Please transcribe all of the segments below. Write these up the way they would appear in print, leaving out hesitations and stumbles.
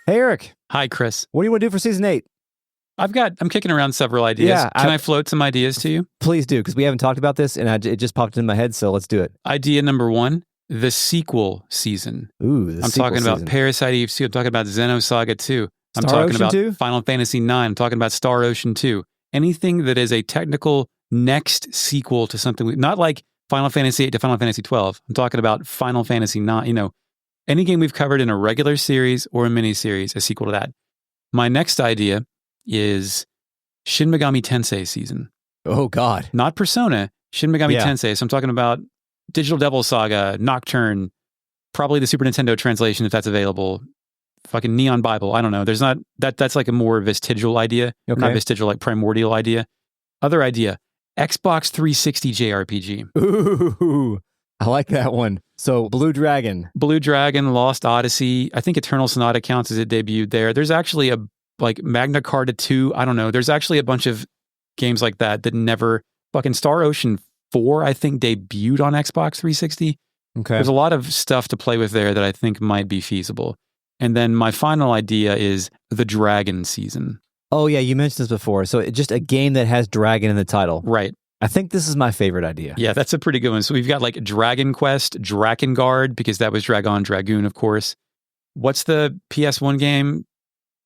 Hey, Eric. Hi, Chris. What do you want to do for Season 8? I'm kicking around several ideas. Yeah, Can I float some ideas to you? Please do, because we haven't talked about this, and it just popped in my head, so let's do it. Idea number 1, the sequel season. Ooh, the I'm sequel talking about season. Parasite Eve 2. I'm talking about Xenosaga 2. I'm Star talking Ocean about 2? Final Fantasy 9. I'm talking about Star Ocean 2. Anything that is a technical next sequel to something, not like Final Fantasy 8 to Final Fantasy 12. I'm talking about Final Fantasy 9. Any game we've covered in a regular series or a mini-series, a sequel to that. My next idea is Shin Megami Tensei season. Oh, God. Not Persona, Shin Megami Tensei. So I'm talking about Digital Devil Saga, Nocturne, probably the Super Nintendo translation if that's available. Fucking Neon Bible. I don't know. There's not that's like a more vestigial idea. Okay. Not vestigial, like primordial idea. Other idea, Xbox 360 JRPG. Ooh, I like that one. So Blue Dragon, Lost Odyssey. I think Eternal Sonata counts as it debuted there. There's actually Magna Carta 2. I don't know. There's actually a bunch of games like that never fucking Star Ocean 4, I think, debuted on Xbox 360. Okay. There's a lot of stuff to play with there that I think might be feasible. And then my final idea is the Dragon season. Oh, yeah, you mentioned this before. So it's just a game that has dragon in the title. Right. I think this is my favorite idea. Yeah, that's a pretty good one. So we've got like Dragon Quest, Drakengard, because that was Dragoon, of course. What's the PS1 game?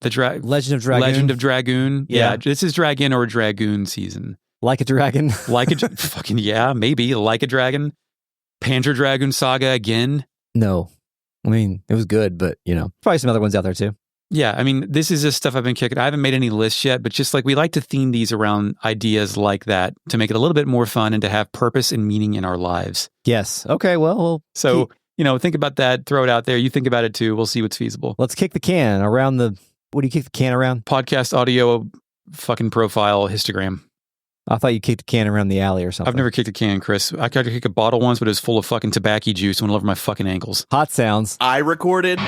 Legend of Dragoon. Legend of Dragoon. Yeah. This is Dragon or Dragoon season. Like a Dragon. Fucking yeah, maybe. Like a Dragon. Panzer Dragoon Saga again. No. I mean, it was good, but, probably some other ones out there too. Yeah, I mean, this is just stuff I've been kicking. I haven't made any lists yet, but just like we like to theme these around ideas like that to make it a little bit more fun and to have purpose and meaning in our lives. Yes. Okay, well. So, think about that. Throw it out there. You think about it too. We'll see what's feasible. Let's kick the can around what do you kick the can around? Podcast audio fucking profile histogram. I thought you kicked a can around the alley or something. I've never kicked a can, Chris. I tried to kick a bottle once, but it was full of fucking tobacco juice and went over my fucking ankles. Hot sounds. I recorded.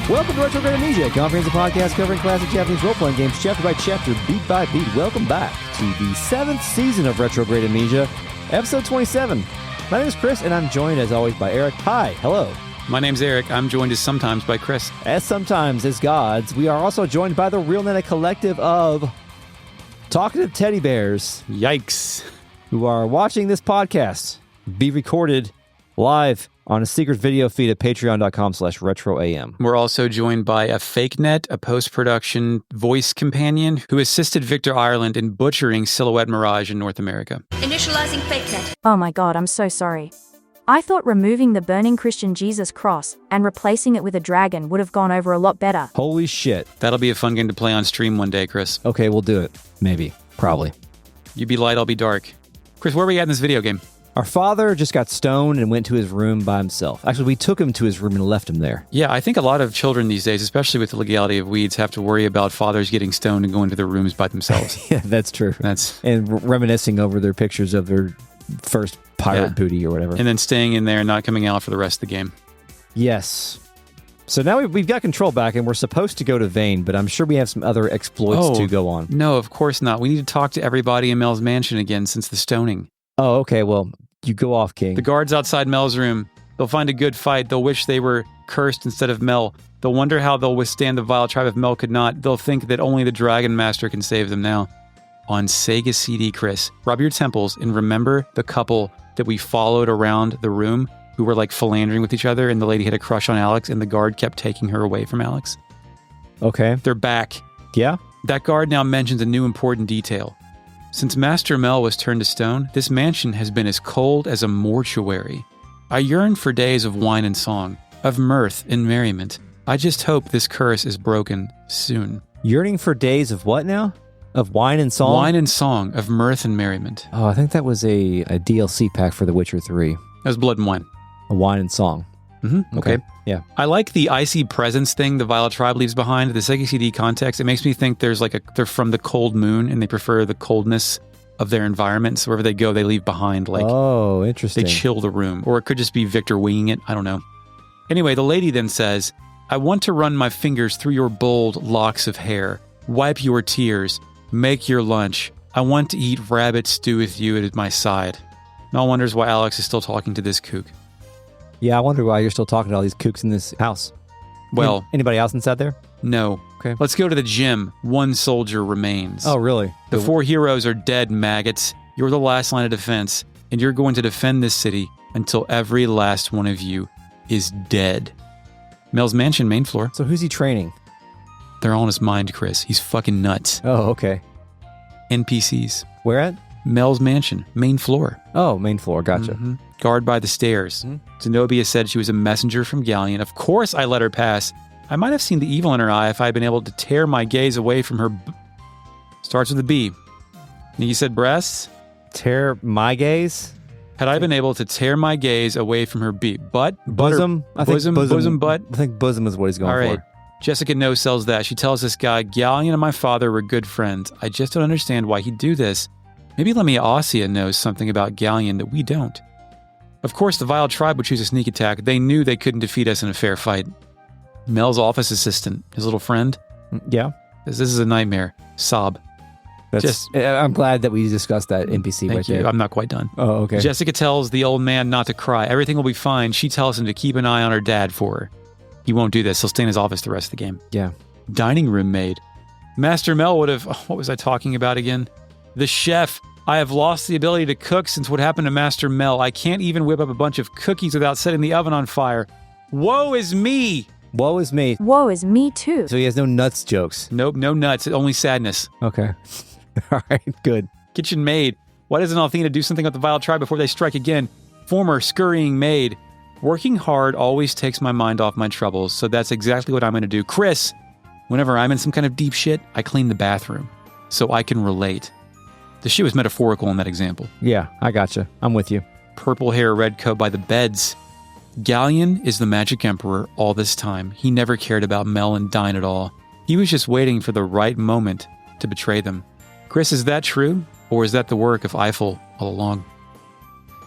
Welcome to Retrograde Amnesia, a comprehensive podcast covering classic Japanese role-playing games chapter by chapter, beat by beat. Welcome back to the 7th season of Retrograde Amnesia, episode 27. My name is Chris, and I'm joined, as always, by Eric. Hi, hello. My name's Eric. I'm joined as sometimes by Chris. As sometimes as gods, we are also joined by the RealNet collective of talkative teddy bears. Yikes. Who are watching this podcast be recorded live on a secret video feed at patreon.com/retroam. We're also joined by a fake net, a post-production voice companion who assisted Victor Ireland in butchering Silhouette Mirage in North America. Initializing fake net. Oh my god, I'm so sorry. I thought removing the burning Christian Jesus cross and replacing it with a dragon would have gone over a lot better. Holy shit. That'll be a fun game to play on stream one day, Chris. Okay, we'll do it. Maybe. Probably. You be light, I'll be dark. Chris, where are we at in this video game? Our father just got stoned and went to his room by himself. Actually, we took him to his room and left him there. Yeah, I think a lot of children these days, especially with the legality of weeds, have to worry about fathers getting stoned and going to their rooms by themselves. Yeah, that's true. And reminiscing over their pictures of their first pirate booty or whatever. And then staying in there and not coming out for the rest of the game. Yes. So now we've got control back and we're supposed to go to Vane, but I'm sure we have some other exploits to go on. No, of course not. We need to talk to everybody in Mel's mansion again since the stoning. Oh, okay. Well, you go off, King. The guards outside Mel's room. They'll find a good fight. They'll wish they were cursed instead of Mel. They'll wonder how they'll withstand the vile tribe if Mel could not. They'll think that only the Dragon Master can save them now. On Sega CD, Chris, rub your temples and remember the couple that we followed around the room who were like philandering with each other, and the lady had a crush on Alex, and the guard kept taking her away from Alex. Okay. They're back. Yeah? That guard now mentions a new important detail. Since Master Mel was turned to stone, this mansion has been as cold as a mortuary. I yearn for days of wine and song, of mirth and merriment. I just hope this curse is broken soon. Yearning for days of what now? Of wine and song? Wine and song, of mirth and merriment. Oh, I think that was a DLC pack for The Witcher 3. That was Blood and Wine. A wine and song. Mm-hmm. Okay. Yeah. I like the icy presence thing the Violet Tribe leaves behind. The Sega CD context, it makes me think they're from the cold moon and they prefer the coldness of their environment. So wherever they go, they leave behind oh, interesting. They chill the room. Or it could just be Victor winging it. I don't know. Anyway, the lady then says, I want to run my fingers through your bold locks of hair, wipe your tears, make your lunch. I want to eat rabbit stew with you at my side. No one wonders why Alex is still talking to this kook. Yeah, I wonder why you're still talking to all these kooks in this house. Well, anybody else inside there? No. Okay. Let's go to the gym. One soldier remains. Oh, really? The 4 heroes are dead, maggots. You're the last line of defense, and you're going to defend this city until every last one of you is dead. Mel's mansion, main floor. So who's he training? They're all in his mind, Chris. He's fucking nuts. Oh, okay. NPCs. Where at? Mel's mansion, main floor. Oh, main floor. Gotcha. Mm-hmm. Guard by the stairs. Zenobia said she was a messenger from Galleon. Of course I let her pass. I might have seen the evil in her eye if I had been able to tear my gaze away from her. Starts with a B. You said breasts? Tear my gaze? Had I been able to tear my gaze away from her butt? Bosom? Bosom, butt? I think bosom is what he's going All right. for. Jessica no-sells that. She tells this guy, Galleon and my father were good friends. I just don't understand why he'd do this. Maybe Lamia Ossia knows something about Galleon that we don't. Of course, the Vile Tribe would choose a sneak attack. They knew they couldn't defeat us in a fair fight. Mel's office assistant, his little friend. Yeah. This is a nightmare. Sob. I'm glad that we discussed that NPC Thank right you. there. I'm not quite done. Oh, okay. Jessica tells the old man not to cry. Everything will be fine. She tells him to keep an eye on her dad for her. He won't do this. He'll stay in his office the rest of the game. Yeah. Dining room maid. Master Mel would have... what was I talking about again? The chef. I have lost the ability to cook since what happened to Master Mel. I can't even whip up a bunch of cookies without setting the oven on fire. Woe is me! Woe is me. Woe is me too. So he has no nuts jokes. Nope, no nuts. Only sadness. Okay. All right, good. Kitchen maid. Why doesn't Althena do something with the Vile Tribe before they strike again? Former scurrying maid. Working hard always takes my mind off my troubles, so that's exactly what I'm going to do. Chris, whenever I'm in some kind of deep shit, I clean the bathroom so I can relate. The shit was metaphorical in that example. Yeah, I gotcha. I'm with you. Purple hair, red coat by the beds. Galleon is the Magic Emperor all this time. He never cared about Mel and Dine at all. He was just waiting for the right moment to betray them. Chris, is that true? Or is that the work of Eiffel all along?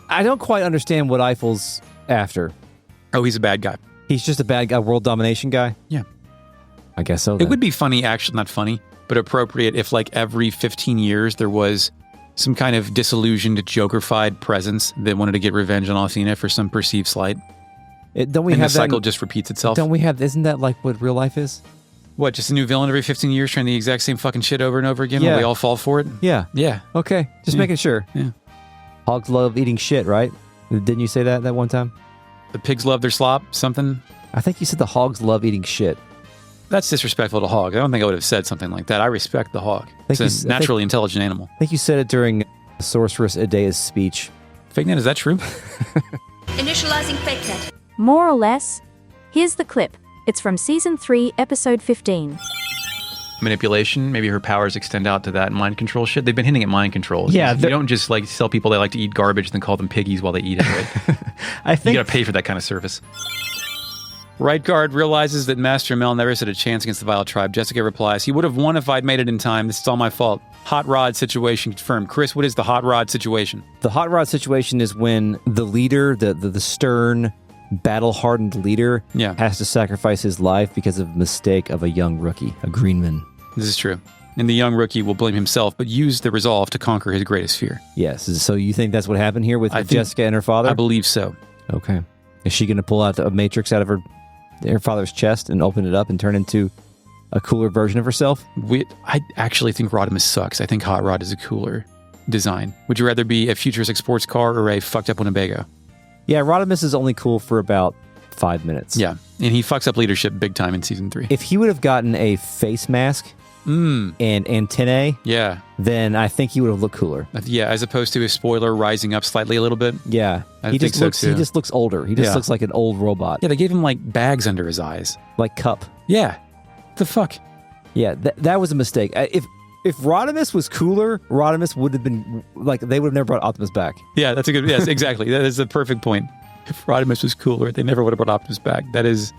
I don't quite understand what Eiffel's after. Oh, he's a bad guy. He's just a bad guy, world domination guy? Yeah. I guess so. It then. would be funny, actually, not funny, but appropriate if like every 15 years there was some kind of disillusioned, joker-fied presence that wanted to get revenge on Althena for some perceived slight. Don't we and have the cycle that, just repeats itself. Don't we have, isn't that like what real life is? What, just a new villain every 15 years trying the exact same fucking shit over and over again? Yeah. Will we all fall for it? Yeah. Yeah. Okay, just making sure. Yeah. Hogs love eating shit, right? Didn't you say that one time? The pigs love their slop, something? I think you said the hogs love eating shit. That's disrespectful to hog. I don't think I would have said something like that. I respect the hog. It's a naturally intelligent animal. I think you said it during Sorceress Adea's speech. Fake net, is that true? Initializing fake net. More or less. Here's the clip. It's from Season 3, Episode 15. Manipulation, maybe her powers extend out to that mind control shit. They've been hinting at mind control. Yeah, you don't just like tell people they like to eat garbage and then call them piggies while they eat it, right? I think you gotta pay for that kind of service. Right guard realizes that Master Mel never stood a chance against the Vile Tribe. Jessica replies, he would have won if I'd made it in time. This is all my fault. Hot rod situation confirmed. Chris, what is the hot rod situation? The hot rod situation is when the leader, the stern, battle-hardened leader, has to sacrifice his life because of a mistake of a young rookie, a greenman. This is true. And the young rookie will blame himself, but use the resolve to conquer his greatest fear. Yes. So you think that's what happened here with Jessica and her father? I believe so. Okay. Is she going to pull out a matrix out of her father's chest and open it up and turn into a cooler version of herself? I actually think Rodimus sucks. I think Hot Rod is a cooler design. Would you rather be a futuristic sports car or a fucked up Winnebago? Yeah, Rodimus is only cool for about 5 minutes. Yeah, and he fucks up leadership big time in Season 3. If he would have gotten a face mask and antennae, then I think he would have looked cooler. Yeah, as opposed to his spoiler rising up slightly a little bit. Yeah, he just looks older. He just looks like an old robot. Yeah, they gave him like bags under his eyes. Like Cup. Yeah. The fuck? Yeah, that was a mistake. If Rodimus was cooler, Rodimus would have been like, they would have never brought Optimus back. Yeah, that's a good, yes, exactly. That is the perfect point. If Rodimus was cooler, they never would have brought Optimus back. That is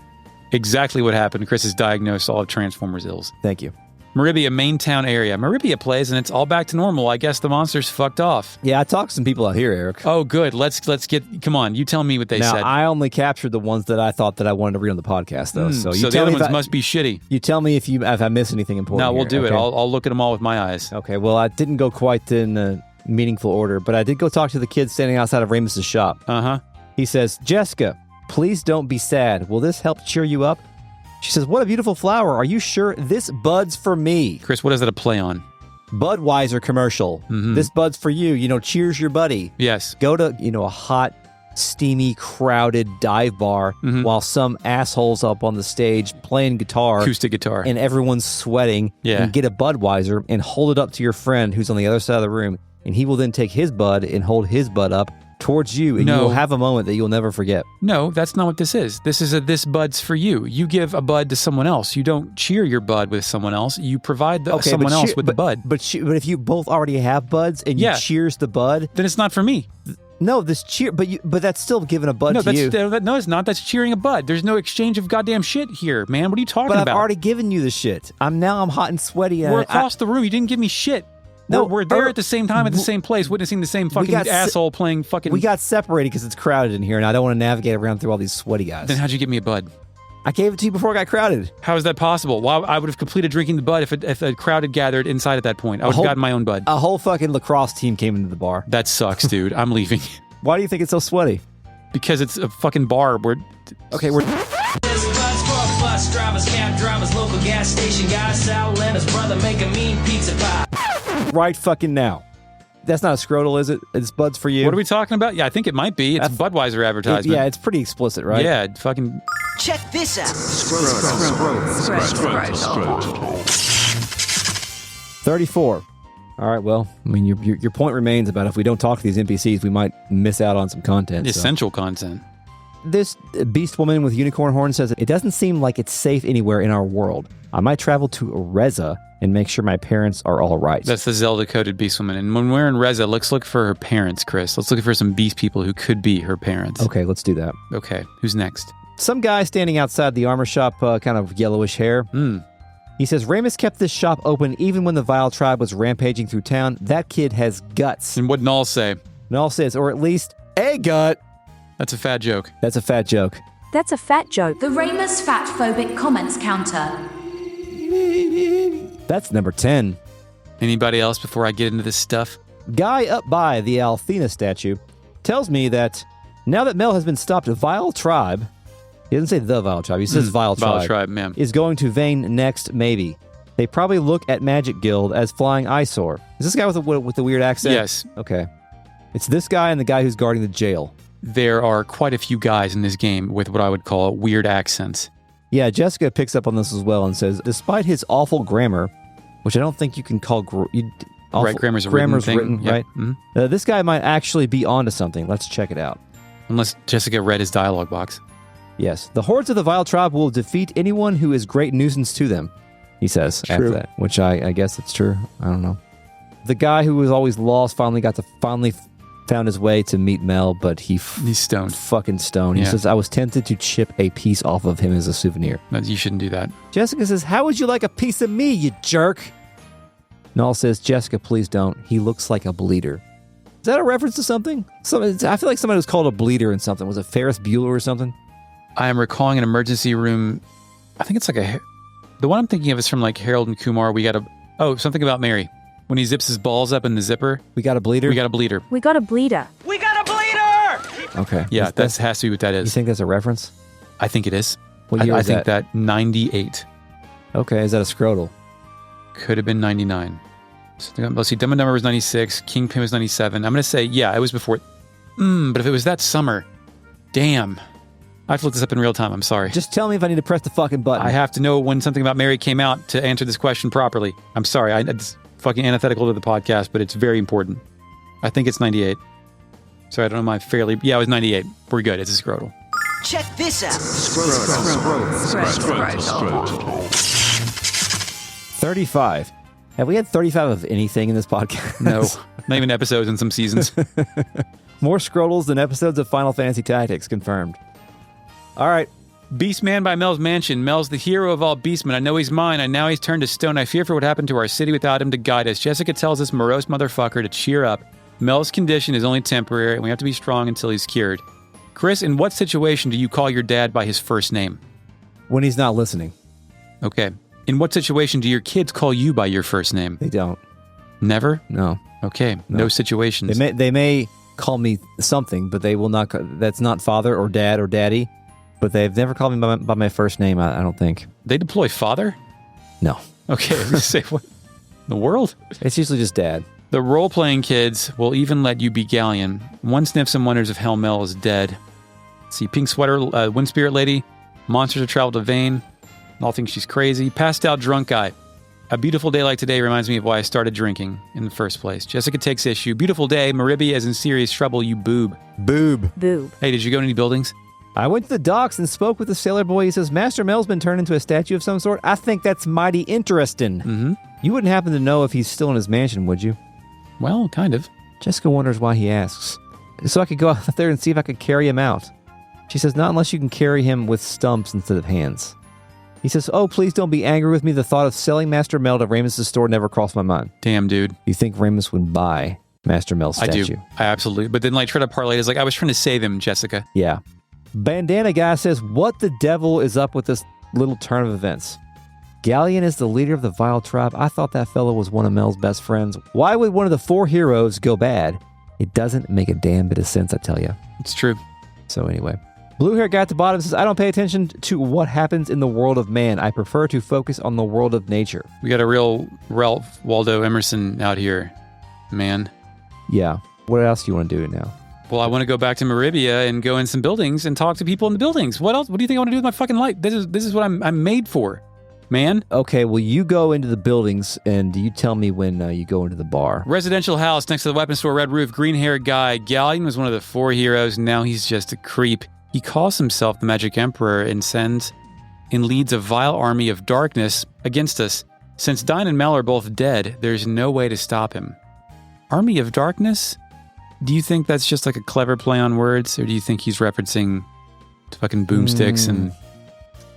exactly what happened. Chris has diagnosed all of Transformers' ills. Thank you. Meriba, main town area. Meriba plays, and it's all back to normal. I guess the monsters fucked off. Yeah, I talked to some people out here, Eric. Oh, good. Let's get... Come on, you tell me what they now, said. I only captured the ones that I thought that I wanted to read on the podcast, though. So you the tell other me ones must be shitty. You tell me if I miss anything important. No, we'll here. do it. Okay. I'll look at them all with my eyes. Okay, well, I didn't go quite in meaningful order, but I did go talk to the kid standing outside of Ramus's shop. Uh-huh. He says, Jessica, please don't be sad. Will this help cheer you up? She says, what a beautiful flower. Are you sure this bud's for me? Chris, what is that a play on? Budweiser commercial. Mm-hmm. This bud's for you. Cheers your buddy. Yes. Go to, a hot, steamy, crowded dive bar while some asshole's up on the stage playing guitar. Acoustic guitar. And everyone's sweating. Yeah. And get a Budweiser and hold it up to your friend who's on the other side of the room. And he will then take his bud and hold his bud up towards you, and you will have a moment that you'll never forget. No, that's not what this is. This is this bud's for you. You give a bud to someone else. You don't cheer your bud with someone else. You provide someone else with the bud. But if you both already have buds and you cheers the bud, then it's not for me. No, this cheer, but that's still giving a bud to you. No, it's not. That's cheering a bud. There's no exchange of goddamn shit here, man. What are you talking about? But I've already given you the shit. I'm hot and sweaty. We're across the room. You didn't give me shit. No, we're there at the same time at the same place, witnessing the same fucking asshole playing fucking... We got separated because it's crowded in here, and I don't want to navigate around through all these sweaty guys. Then how'd you get me a bud? I gave it to you before it got crowded. How is that possible? Well, I would have completed drinking the bud if a crowd had gathered inside at that point. I would have gotten my own bud. A whole fucking lacrosse team came into the bar. That sucks, dude. I'm leaving. Why do you think it's so sweaty? Because it's a fucking bar. Okay, we're... Bus drivers, cab drivers, local gas station guys, Sal Leonard's brother make a mean pizza pie. Right fucking now. That's not a scrotal, is it? It's buds for you. What are we talking about? Yeah, I think it might be. It's Budweiser advertisement. It's pretty explicit, right? Yeah, fucking... Check this out. 34. All right, well, I mean, your point remains about if we don't talk to these NPCs, we might miss out on some content. Essential content. This beast woman with unicorn horn says, it doesn't seem like it's safe anywhere in our world. I might travel to Reza and make sure my parents are all right. That's the Zelda-coded beast woman. And when we're in Reza, let's look for her parents, Chris. Let's look for some beast people who could be her parents. Okay, let's do that. Okay, who's next? Some guy standing outside the armor shop, kind of yellowish hair. He says, Ramus kept this shop open even when the Vile tribe was rampaging through town. That kid has guts. And what Null say? Null says, or at least a gut. That's a fat joke. That's a fat joke. That's a fat joke. The Ramus fat-phobic comments counter. That's number 10. Anybody else before I get into this stuff? Guy up by the Althena statue tells me that now that Mel has been stopped, Vile Tribe, he doesn't say the Vile Tribe, he says Vile Tribe. Vile Tribe, man. Is going to Vane next, maybe. They probably look at Magic Guild as flying eyesore. Is this guy with the weird accent? Yes. Okay. It's this guy and the guy who's guarding the jail. There are quite a few guys in this game with what I would call weird accents. Yeah, Jessica picks up on this as well and says, despite his awful grammar, which I don't think you can call... Right, grammar's a written thing. Right? Mm-hmm. This guy might actually be onto something. Let's check it out. Unless Jessica read his dialogue box. Yes. The hordes of the Vile Tribe will defeat anyone who is great nuisance to them, he says after that, which I guess it's true. I don't know. The guy who was always lost finally found his way to meet Mel, but he's stoned. Fucking stoned. He says, I was tempted to chip a piece off of him as a souvenir. No, you shouldn't do that. Jessica says, how would you like a piece of me, you jerk? Null says, Jessica, please don't. He looks like a bleeder. Is that a reference to something? I feel like somebody was called a bleeder in something. Was it Ferris Bueller or something? I am recalling an emergency room. I think it's like the one I'm thinking of is from like Harold and Kumar. Something about Mary. When he zips his balls up in the zipper. We got a bleeder? We got a bleeder. We got a bleeder. We got a bleeder! Okay. Yeah, that has to be what that is. You think that's a reference? I think it is. What year I is think that 98. Okay, is that a scrotal? Could have been 99. So, let's see, Dumb and Dumber was 96, Kingpin was 97. I'm going to say, yeah, it was before. But if it was that summer, damn. I have to look this up in real time, I'm sorry. Just tell me if I need to press the fucking button. I have to know when something about Mary came out to answer this question properly. I'm sorry, it's fucking antithetical to the podcast, but it's very important. I think it's 98. Sorry, I don't know my fairly... Yeah, it was 98. We're good, it's a scrotal. Check this out. 35. Have we had 35 of anything in this podcast? No, not even episodes in some seasons. More scrollals than episodes of Final Fantasy Tactics, confirmed. All right. Beastman by Mel's Mansion. Mel's the hero of all beastmen. I know he's mine. And now he's turned to stone. I fear for what happened to our city without him to guide us. Jessica tells this morose motherfucker to cheer up. Mel's condition is only temporary, and we have to be strong until he's cured. Chris, in what situation do you call your dad by his first name? When he's not listening. Okay. In what situation do your kids call you by your first name? They don't. Never? No. Okay. No situations. They may call me something, but they will not. That's not father or dad or daddy. But they've never called me by my first name, I don't think. They deploy father? No. Okay, I was going to say, what? The world? It's usually just dad. The role-playing kids will even let you be Galleon. One sniffs and wonders if Hell Mel is dead. See, Pink Sweater, Wind Spirit Lady, Monsters Have Traveled to Vane, all think she's crazy. Passed out drunk guy. A beautiful day like today reminds me of why I started drinking in the first place. Jessica takes issue. Beautiful day, Meriba is in serious trouble, you boob. Boob. Boob. Hey, did you go to any buildings? I went to the docks and spoke with the sailor boy. He says, Master Mel's been turned into a statue of some sort. I think that's mighty interesting. Mm-hmm. You wouldn't happen to know if he's still in his mansion, would you? Well, kind of. Jessica wonders why he asks. So I could go out there and see if I could carry him out. She says, not unless you can carry him with stumps instead of hands. He says, oh, please don't be angry with me. The thought of selling Master Mel to Ramus's store never crossed my mind. Damn, dude. You think Ramus would buy Master Mel's statue? I do. I absolutely. But then, try to parlay it. It's like, I was trying to save him, Jessica. Yeah. Bandana guy says, what the devil is up with this little turn of events? Galleon is the leader of the Vile tribe. I thought that fellow was one of Mel's best friends. Why would one of the 4 heroes go bad? It doesn't make a damn bit of sense, I tell you. It's true. So anyway, blue hair guy at the bottom says, I don't pay attention to what happens in the world of man. I prefer to focus on the world of nature. We got a real Ralph Waldo Emerson out here, man. Yeah. What else do you want to do now? Well, I want to go back to Meriba and go in some buildings and talk to people in the buildings. What else? What do you think I want to do with my fucking life? This is what I'm made for, man. Okay, well, you go into the buildings and you tell me when you go into the bar. Residential house next to the weapon store, red roof, green-haired guy. Galleon was one of the 4 heroes. Now he's just a creep. He calls himself the Magic Emperor and leads a vile army of darkness against us. Since Dine and Mel are both dead, there's no way to stop him. Army of darkness? Do you think that's just like a clever play on words, or do you think he's referencing fucking boomsticks and...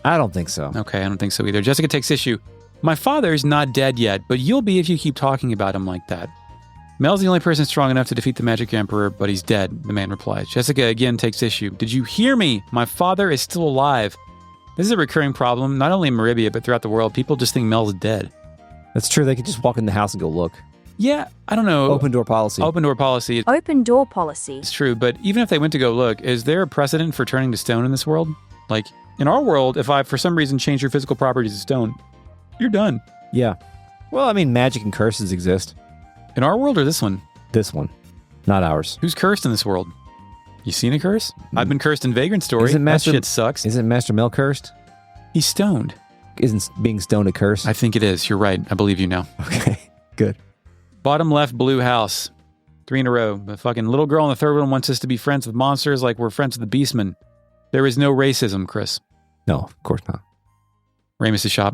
I don't think so. Okay, I don't think so either. Jessica takes issue. My father's not dead yet, but you'll be if you keep talking about him like that. Mel's the only person strong enough to defeat the Magic Emperor, but he's dead, the man replies. Jessica again takes issue. Did you hear me? My father is still alive. This is a recurring problem, not only in Meriba, but throughout the world. People just think Mel's dead. That's true. They could just walk in the house and go look. Yeah, I don't know. Open door policy. Open door policy. Open door policy. It's true, but even if they went to go look, is there a precedent for turning to stone in this world? Like, in our world, if I, for some reason, change your physical properties to stone, you're done. Yeah. Well, I mean, magic and curses exist. In our world or this one? This one. Not ours. Who's cursed in this world? You seen a curse? I've been cursed in Vagrant Story. That shit sucks. Isn't Master Mel cursed? He's stoned. Isn't being stoned a curse? I think it is. You're right. I believe you now. Okay, good. Bottom left blue house. 3 in a row. The fucking little girl in the third one wants us to be friends with monsters like we're friends with the Beastmen. There is no racism, Chris. No, of course not. Ramus' shop.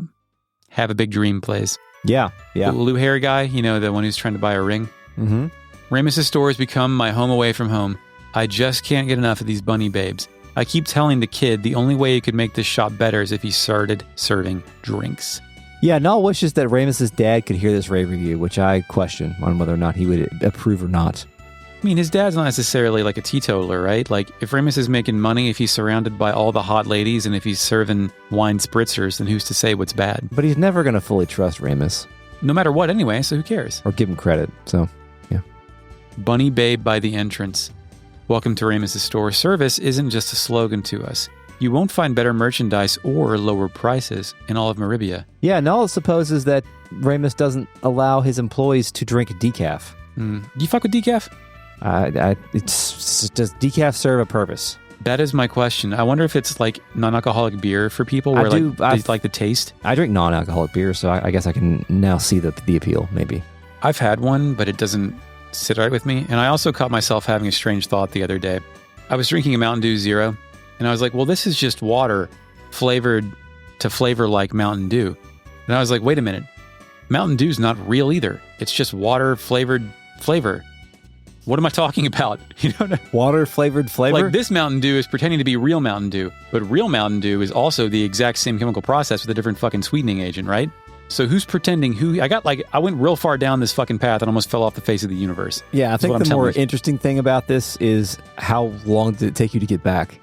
Have a big dream plays. Yeah. The blue hair guy, the one who's trying to buy a ring. Mm-hmm. Ramus' store has become my home away from home. I just can't get enough of these bunny babes. I keep telling the kid the only way he could make this shop better is if he started serving drinks. Yeah, Null wishes that Ramus's dad could hear this rave review, which I question on whether or not he would approve or not. I mean, his dad's not necessarily like a teetotaler, right? Like, if Ramus is making money, if he's surrounded by all the hot ladies, and if he's serving wine spritzers, then who's to say what's bad? But he's never going to fully trust Ramus. No matter what, anyway, so who cares? Or give him credit, so, yeah. Bunny babe by the entrance. Welcome to Ramus' store. Service isn't just a slogan to us. You won't find better merchandise or lower prices in all of Meriba. Yeah, Null supposes that Ramus doesn't allow his employees to drink decaf. Do you fuck with decaf? Does decaf serve a purpose? That is my question. I wonder if it's like non-alcoholic beer for people where they like the taste. I drink non-alcoholic beer, so I guess I can now see the appeal, maybe. I've had one, but it doesn't sit right with me. And I also caught myself having a strange thought the other day. I was drinking a Mountain Dew Zero, and I was like, well, this is just water flavored to flavor like Mountain Dew. And I was like, wait a minute. Mountain Dew's not real either. It's just water flavored flavor. What am I talking about? You know, Water-flavored flavor? like this Mountain Dew is pretending to be real Mountain Dew, but real Mountain Dew is also the exact same chemical process with a different fucking sweetening agent, right? So who's pretending who? I went real far down this fucking path and almost fell off the face of the universe. Yeah, I think the more interesting thing about this is how long did it take you to get back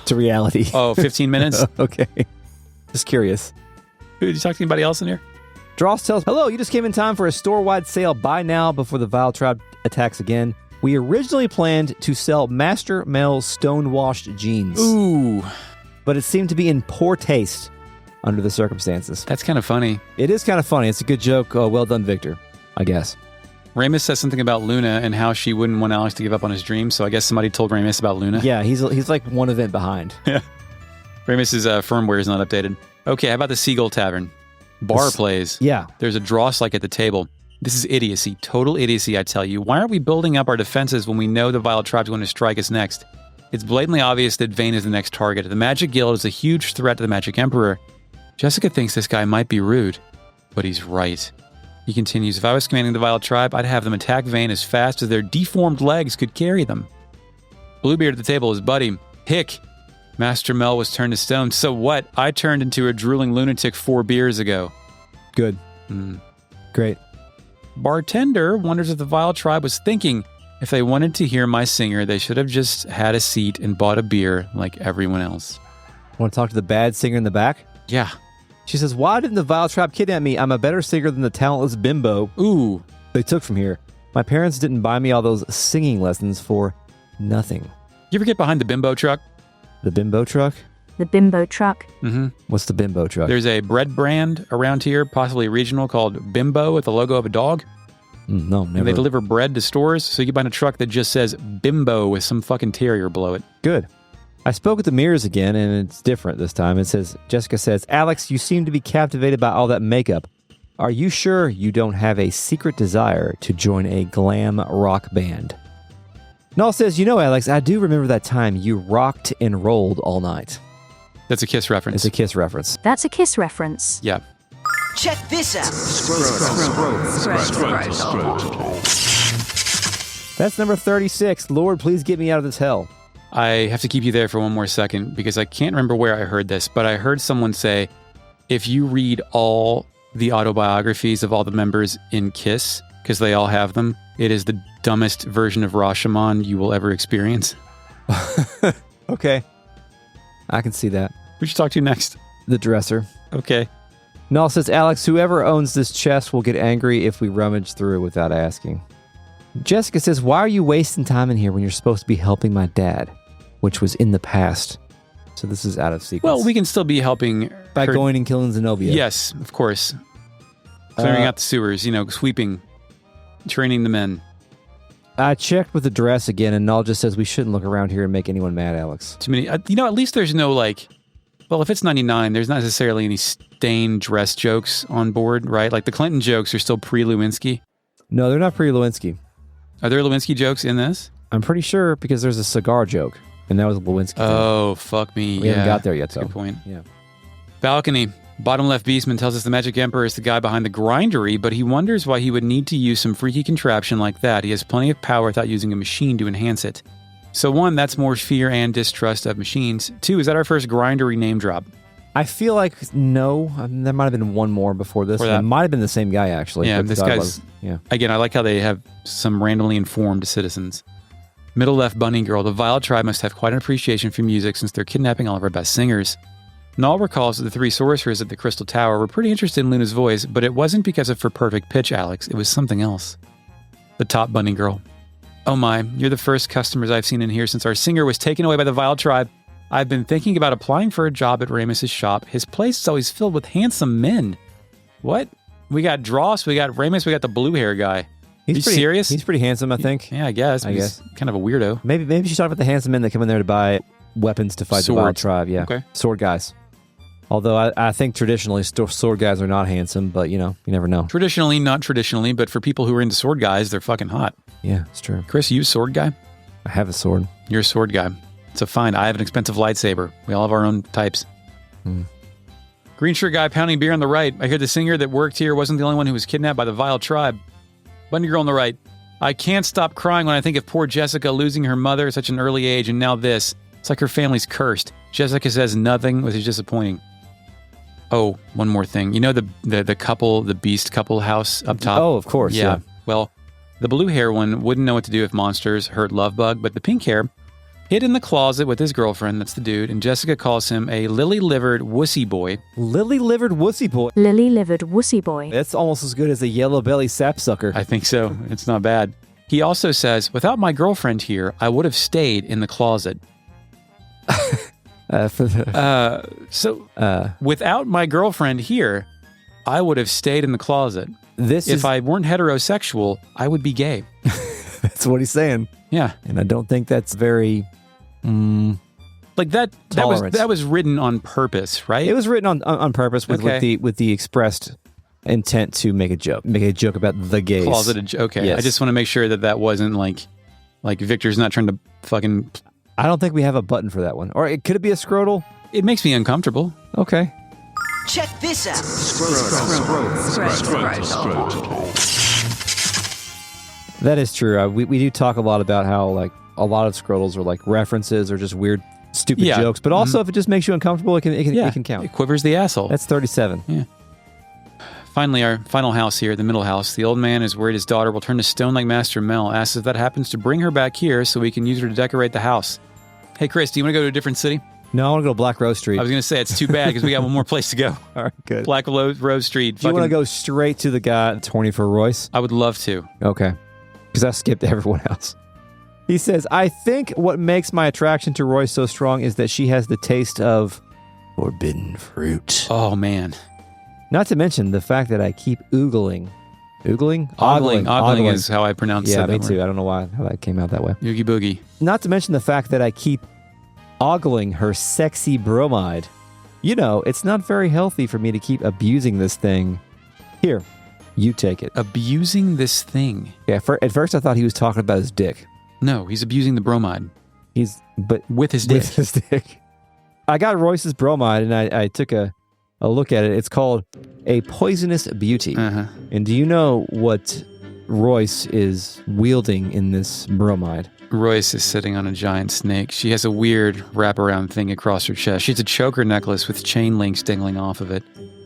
to reality? 15 minutes? Okay. Just curious. Did you talk to anybody else in here? Dross tells, hello, you just came in time for a store-wide sale. Buy now before the Vile Tribe attacks again. We originally planned to sell Master Mel's stone-washed jeans. Ooh. But it seemed to be in poor taste under the circumstances. That's kind of funny. It is kind of funny. It's a good joke. Well done, Victor, I guess. Ramus says something about Luna and how she wouldn't want Alex to give up on his dreams, so I guess somebody told Ramus about Luna. Yeah, he's like one event behind. Yeah. Ramus's firmware is not updated. Okay, how about the Seagull Tavern? Bar plays. Yeah. There's a dross like at the table. This is idiocy. Total idiocy, I tell you. Why aren't we building up our defenses when we know the Vile Tribe's going to strike us next? It's blatantly obvious that Vane is the next target. The Magic Guild is a huge threat to the Magic Emperor. Jessica thinks this guy might be rude, but he's right. He continues, if I was commanding the Vile Tribe, I'd have them attack Vane as fast as their deformed legs could carry them. Bluebeard at the table is Buddy. Hick. Master Mel was turned to stone. So what? I turned into a drooling lunatic 4 beers ago. Good. Great. Bartender wonders if the Vile Tribe was thinking, if they wanted to hear my singer, they should have just had a seat and bought a beer like everyone else. Want to talk to the bad singer in the back? Yeah. She says, why didn't the Vile Tribe kidnap me? I'm a better singer than the talentless bimbo Ooh. they took from here. My parents didn't buy me all those singing lessons for nothing. You ever get behind the bimbo truck? The bimbo truck? The bimbo truck. Mm-hmm. What's the bimbo truck? There's a bread brand around here, possibly regional, called Bimbo with the logo of a dog. No, never. And they deliver bread to stores, so you can buy a truck that just says Bimbo with some fucking terrier below it. Good. I spoke with the mirrors again, and it's different this time. It says, Jessica says, Alex, you seem to be captivated by all that makeup. Are you sure you don't have a secret desire to join a glam rock band? Null says, you know, Alex, I do remember that time you rocked and rolled all night. That's a Kiss reference. It's a Kiss reference. That's a Kiss reference. Yeah. Check this out. That's number 36. Lord, please get me out of this hell. I have to keep you there for one more second because I can't remember where I heard this, but I heard someone say, if you read all the autobiographies of all the members in Kiss, because they all have them, it is the dumbest version of Rashomon you will ever experience. Okay. I can see that. Who should talk to next? The dresser. Okay. Null says, Alex, whoever owns this chest will get angry if we rummage through it without asking. Jessica says, why are you wasting time in here when you're supposed to be helping my dad? Which was in the past. So this is out of sequence. Well, we can still be helping by her. going and killing Zenobia. Yes, of course. Clearing out the sewers, sweeping, training the men. I checked with the dress again, and Null just says we shouldn't look around here and make anyone mad, Alex. Too many. At least there's no if it's 99, there's not necessarily any stained dress jokes on board, right? Like the Clinton jokes are still pre-Lewinsky. No, they're not pre-Lewinsky. Are there Lewinsky jokes in this? I'm pretty sure because there's a cigar joke, and that was a Lewinsky thing. Oh, fuck me. We haven't got there yet, though. Good point. Yeah. Balcony. Bottom left beastman tells us the Magic Emperor is the guy behind the grindery, but he wonders why he would need to use some freaky contraption like that. He has plenty of power without using a machine to enhance it. So 1, that's more fear and distrust of machines. 2, is that our first grindery name drop? I feel like no. There might have been one more before this. It might have been the same guy, actually. Yeah, this guy's... Yeah. Again, I like how they have some randomly informed citizens. Middle left bunny girl. The Vile Tribe must have quite an appreciation for music since they're kidnapping all of our best singers. Null recalls that the 3 sorcerers at the Crystal Tower were pretty interested in Luna's voice, but it wasn't because of her perfect pitch, Alex. It was something else. The top bunny girl. Oh my, you're the first customers I've seen in here since our singer was taken away by the Vile Tribe. I've been thinking about applying for a job at Ramus's shop. His place is always filled with handsome men. What? We got Dross, we got Ramus, we got the blue hair guy. Are you serious? He's pretty handsome, I think. Yeah, I guess. He's kind of a weirdo. Maybe she's talking about the handsome men that come in there to buy weapons to fight the Vile Tribe. Yeah. Okay. Sword guys. Although I think traditionally sword guys are not handsome, but you never know. Traditionally, not traditionally, but for people who are into sword guys, they're fucking hot. Yeah, it's true. Chris, you a sword guy? I have a sword. You're a sword guy. So fine, I have an expensive lightsaber. We all have our own types. Green shirt guy pounding beer on the right. I hear the singer that worked here wasn't the only one who was kidnapped by the Vile Tribe. Bunny girl on the right. I can't stop crying when I think of poor Jessica losing her mother at such an early age, and now this. It's like her family's cursed. Jessica says nothing, which is disappointing. Oh, one more thing. You know the couple, the beast couple house up top? Oh, of course, yeah. Well, the blue hair one wouldn't know what to do if monsters hurt Lovebug, but the pink hair hid in the closet with his girlfriend, that's the dude, and Jessica calls him a lily-livered wussy boy. Lily-livered wussy boy. Lily-livered wussy boy. That's almost as good as a yellow-belly sapsucker. I think so. It's not bad. He also says, without my girlfriend here, I would have stayed in the closet. Without my girlfriend here, I would have stayed in the closet. If I weren't heterosexual, I would be gay. That's what he's saying. Yeah. And I don't think that's very... like that was written on purpose, right? It was written on purpose with the expressed intent to make a joke about the gays. Closeted. Okay. Yes. I just want to make sure that wasn't like Victor's not trying to fucking... I don't think we have a button for that one. Or could it be a scrotal? It makes me uncomfortable. Okay. Check this out. That is true. We do talk a lot about how like a lot of scrotals are like references or just weird, stupid jokes. But also, if it just makes you uncomfortable, it can count. It quivers the asshole. That's 37. Yeah. Finally, our final house here, the middle house. The old man is worried his daughter will turn to stone like Master Mel. Asks if that happens to bring her back here so we can use her to decorate the house. Hey, Chris, do you want to go to a different city? No, I want to go to Black Rose Street. I was going to say it's too bad because we got one more place to go. All right, good. Black Rose Street. Do you want to go straight to the guy attorney for Royce? I would love to. Okay. Because I skipped everyone else. He says, I think what makes my attraction to Royce so strong is that she has the taste of forbidden fruit. Oh, man. Not to mention the fact that I keep oogling. Oogling? Ogling is how I pronounce it. Yeah, me too. I don't know how that came out that way. Oogie boogie. Not to mention the fact that I keep ogling her sexy bromide. You know, it's not very healthy for me to keep abusing this thing. Here, you take it. Abusing this thing? Yeah, at first I thought he was talking about his dick. No, he's abusing the bromide. But with his dick. With his dick. I got Royce's bromide and I took a look at it. It's called a poisonous beauty. Uh-huh. And do you know what Royce is wielding in this bromide? Royce is sitting on a giant snake. She has a weird wraparound thing across her chest. She's a choker necklace with chain links dangling off of it.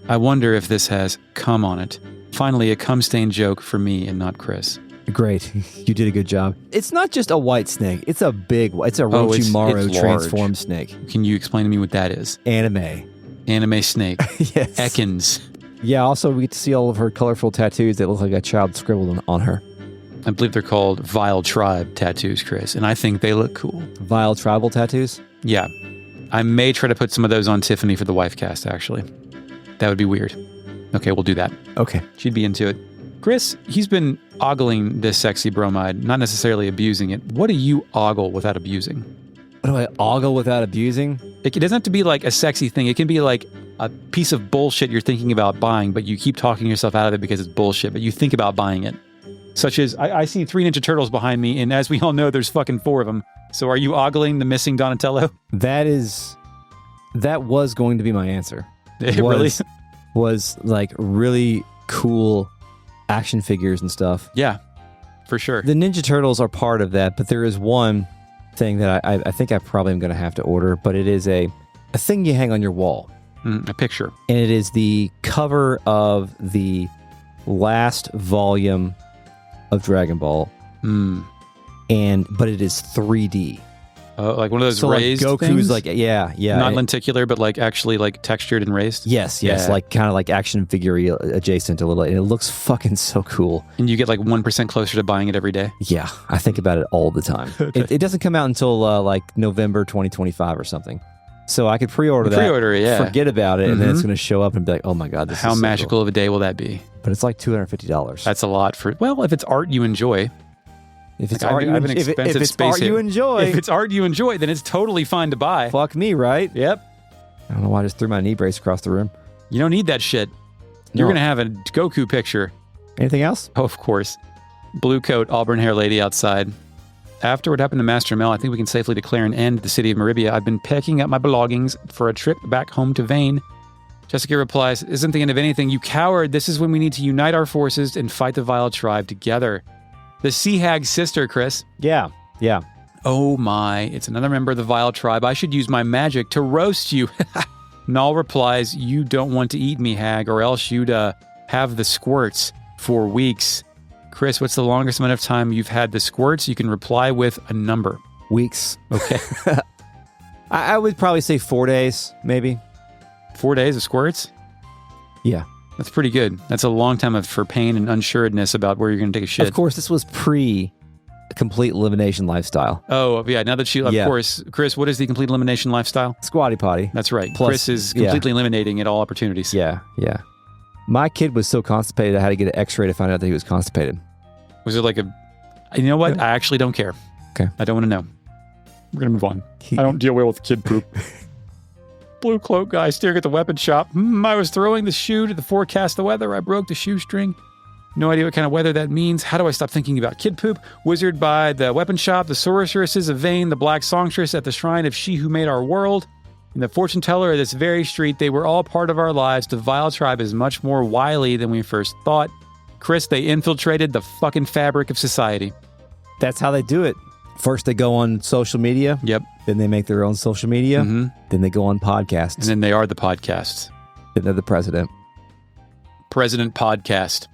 I wonder if this has cum on it. Finally, a cum-stained joke for me and not Chris. Great. You did a good job. It's not just a white snake. It's a Orochimaru it's transformed snake. Can you explain to me what that is? Anime snake. Yes. Ekans. Yeah, also we get to see all of her colorful tattoos that look like a child scribbled on her. I believe they're called Vile Tribe tattoos, Chris, and I think they look cool. Vile Tribal tattoos? Yeah. I may try to put some of those on Tiffany for the wife cast, actually. That would be weird. Okay, we'll do that. Okay. She'd be into it. Chris, he's been ogling this sexy bromide, not necessarily abusing it. What do you ogle without abusing? What do I ogle without abusing? It doesn't have to be like a sexy thing. It can be like a piece of bullshit you're thinking about buying, but you keep talking yourself out of it because it's bullshit, but you think about buying it. Such as, I see 3 Ninja Turtles behind me, and as we all know, there's fucking 4 of them. So are you ogling the missing Donatello? That was going to be my answer. It really? Was like really cool action figures and stuff. Yeah, for sure. The Ninja Turtles are part of that, but there is one thing that I think I probably am going to have to order, but it is a thing you hang on your wall. A picture. And it is the cover of the last volume of Dragon Ball. But it is 3D. Like one of those raised like Goku's things? Like, yeah. Not lenticular, but like actually like textured and raised? Yes. Yeah. Like kind of like action figure adjacent a little. And it looks fucking so cool. And you get like 1% closer to buying it every day? Yeah. I think about it all the time. Okay. It doesn't come out until like November 2025 or something. So I could pre-order that. Pre-order it, yeah. Forget about it. And then it's going to show up and be like, oh my God, this How is so magical cool. of a day will that be? But it's like $250. That's a lot for... Well, if it's art you enjoy... If it's like art, if it's art you enjoy. If it's art you enjoy, then it's totally fine to buy. Fuck me, right? Yep. I don't know why I just threw my knee brace across the room. You don't need that shit. You're going to have a Goku picture. Anything else? Oh, of course. Blue coat, auburn hair lady outside. After what happened to Master Mel, I think we can safely declare an end to the city of Meriba. I've been packing up my belongings for a trip back home to Vane. Jessica replies, isn't the end of anything, you coward. This is when we need to unite our forces and fight the Vile Tribe together. The Sea Hag's sister, Chris. Yeah. Oh my, it's another member of the Vile tribe. I should use my magic to roast you. Null replies, you don't want to eat me, Hag, or else you'd have the squirts for weeks. Chris, what's the longest amount of time you've had the squirts? You can reply with a number. Weeks. Okay. I would probably say 4 days, maybe. 4 days of squirts? Yeah. That's pretty good. That's a long time for pain and unsureness about where you're going to take a shit. Of course, this was pre-complete elimination lifestyle. Oh, yeah. Now that of course. Chris, what is the complete elimination lifestyle? Squatty potty. That's right. Plus, Chris is completely eliminating at all opportunities. Yeah. My kid was so constipated, I had to get an x-ray to find out that he was constipated. Was it like you know what? I actually don't care. Okay. I don't want to know. We're going to move on. I don't deal well with kid poop. Blue cloak guy staring at the weapon shop. I was throwing the shoe to the forecast the weather. I broke the shoestring. No idea what kind of weather that means. How do I stop thinking about kid poop? Wizard by the weapon shop, the sorceresses of Vane, the black songstress at the shrine of she who made our world, and the fortune teller of this very street. They were all part of our lives. The Vile tribe is much more wily than we first thought. Chris, they infiltrated the fucking fabric of society. That's how they do it. First, they go on social media. Yep. Then they make their own social media. Mm-hmm. Then they go on podcasts. And then they are the podcasts. Then they're the president. President podcast.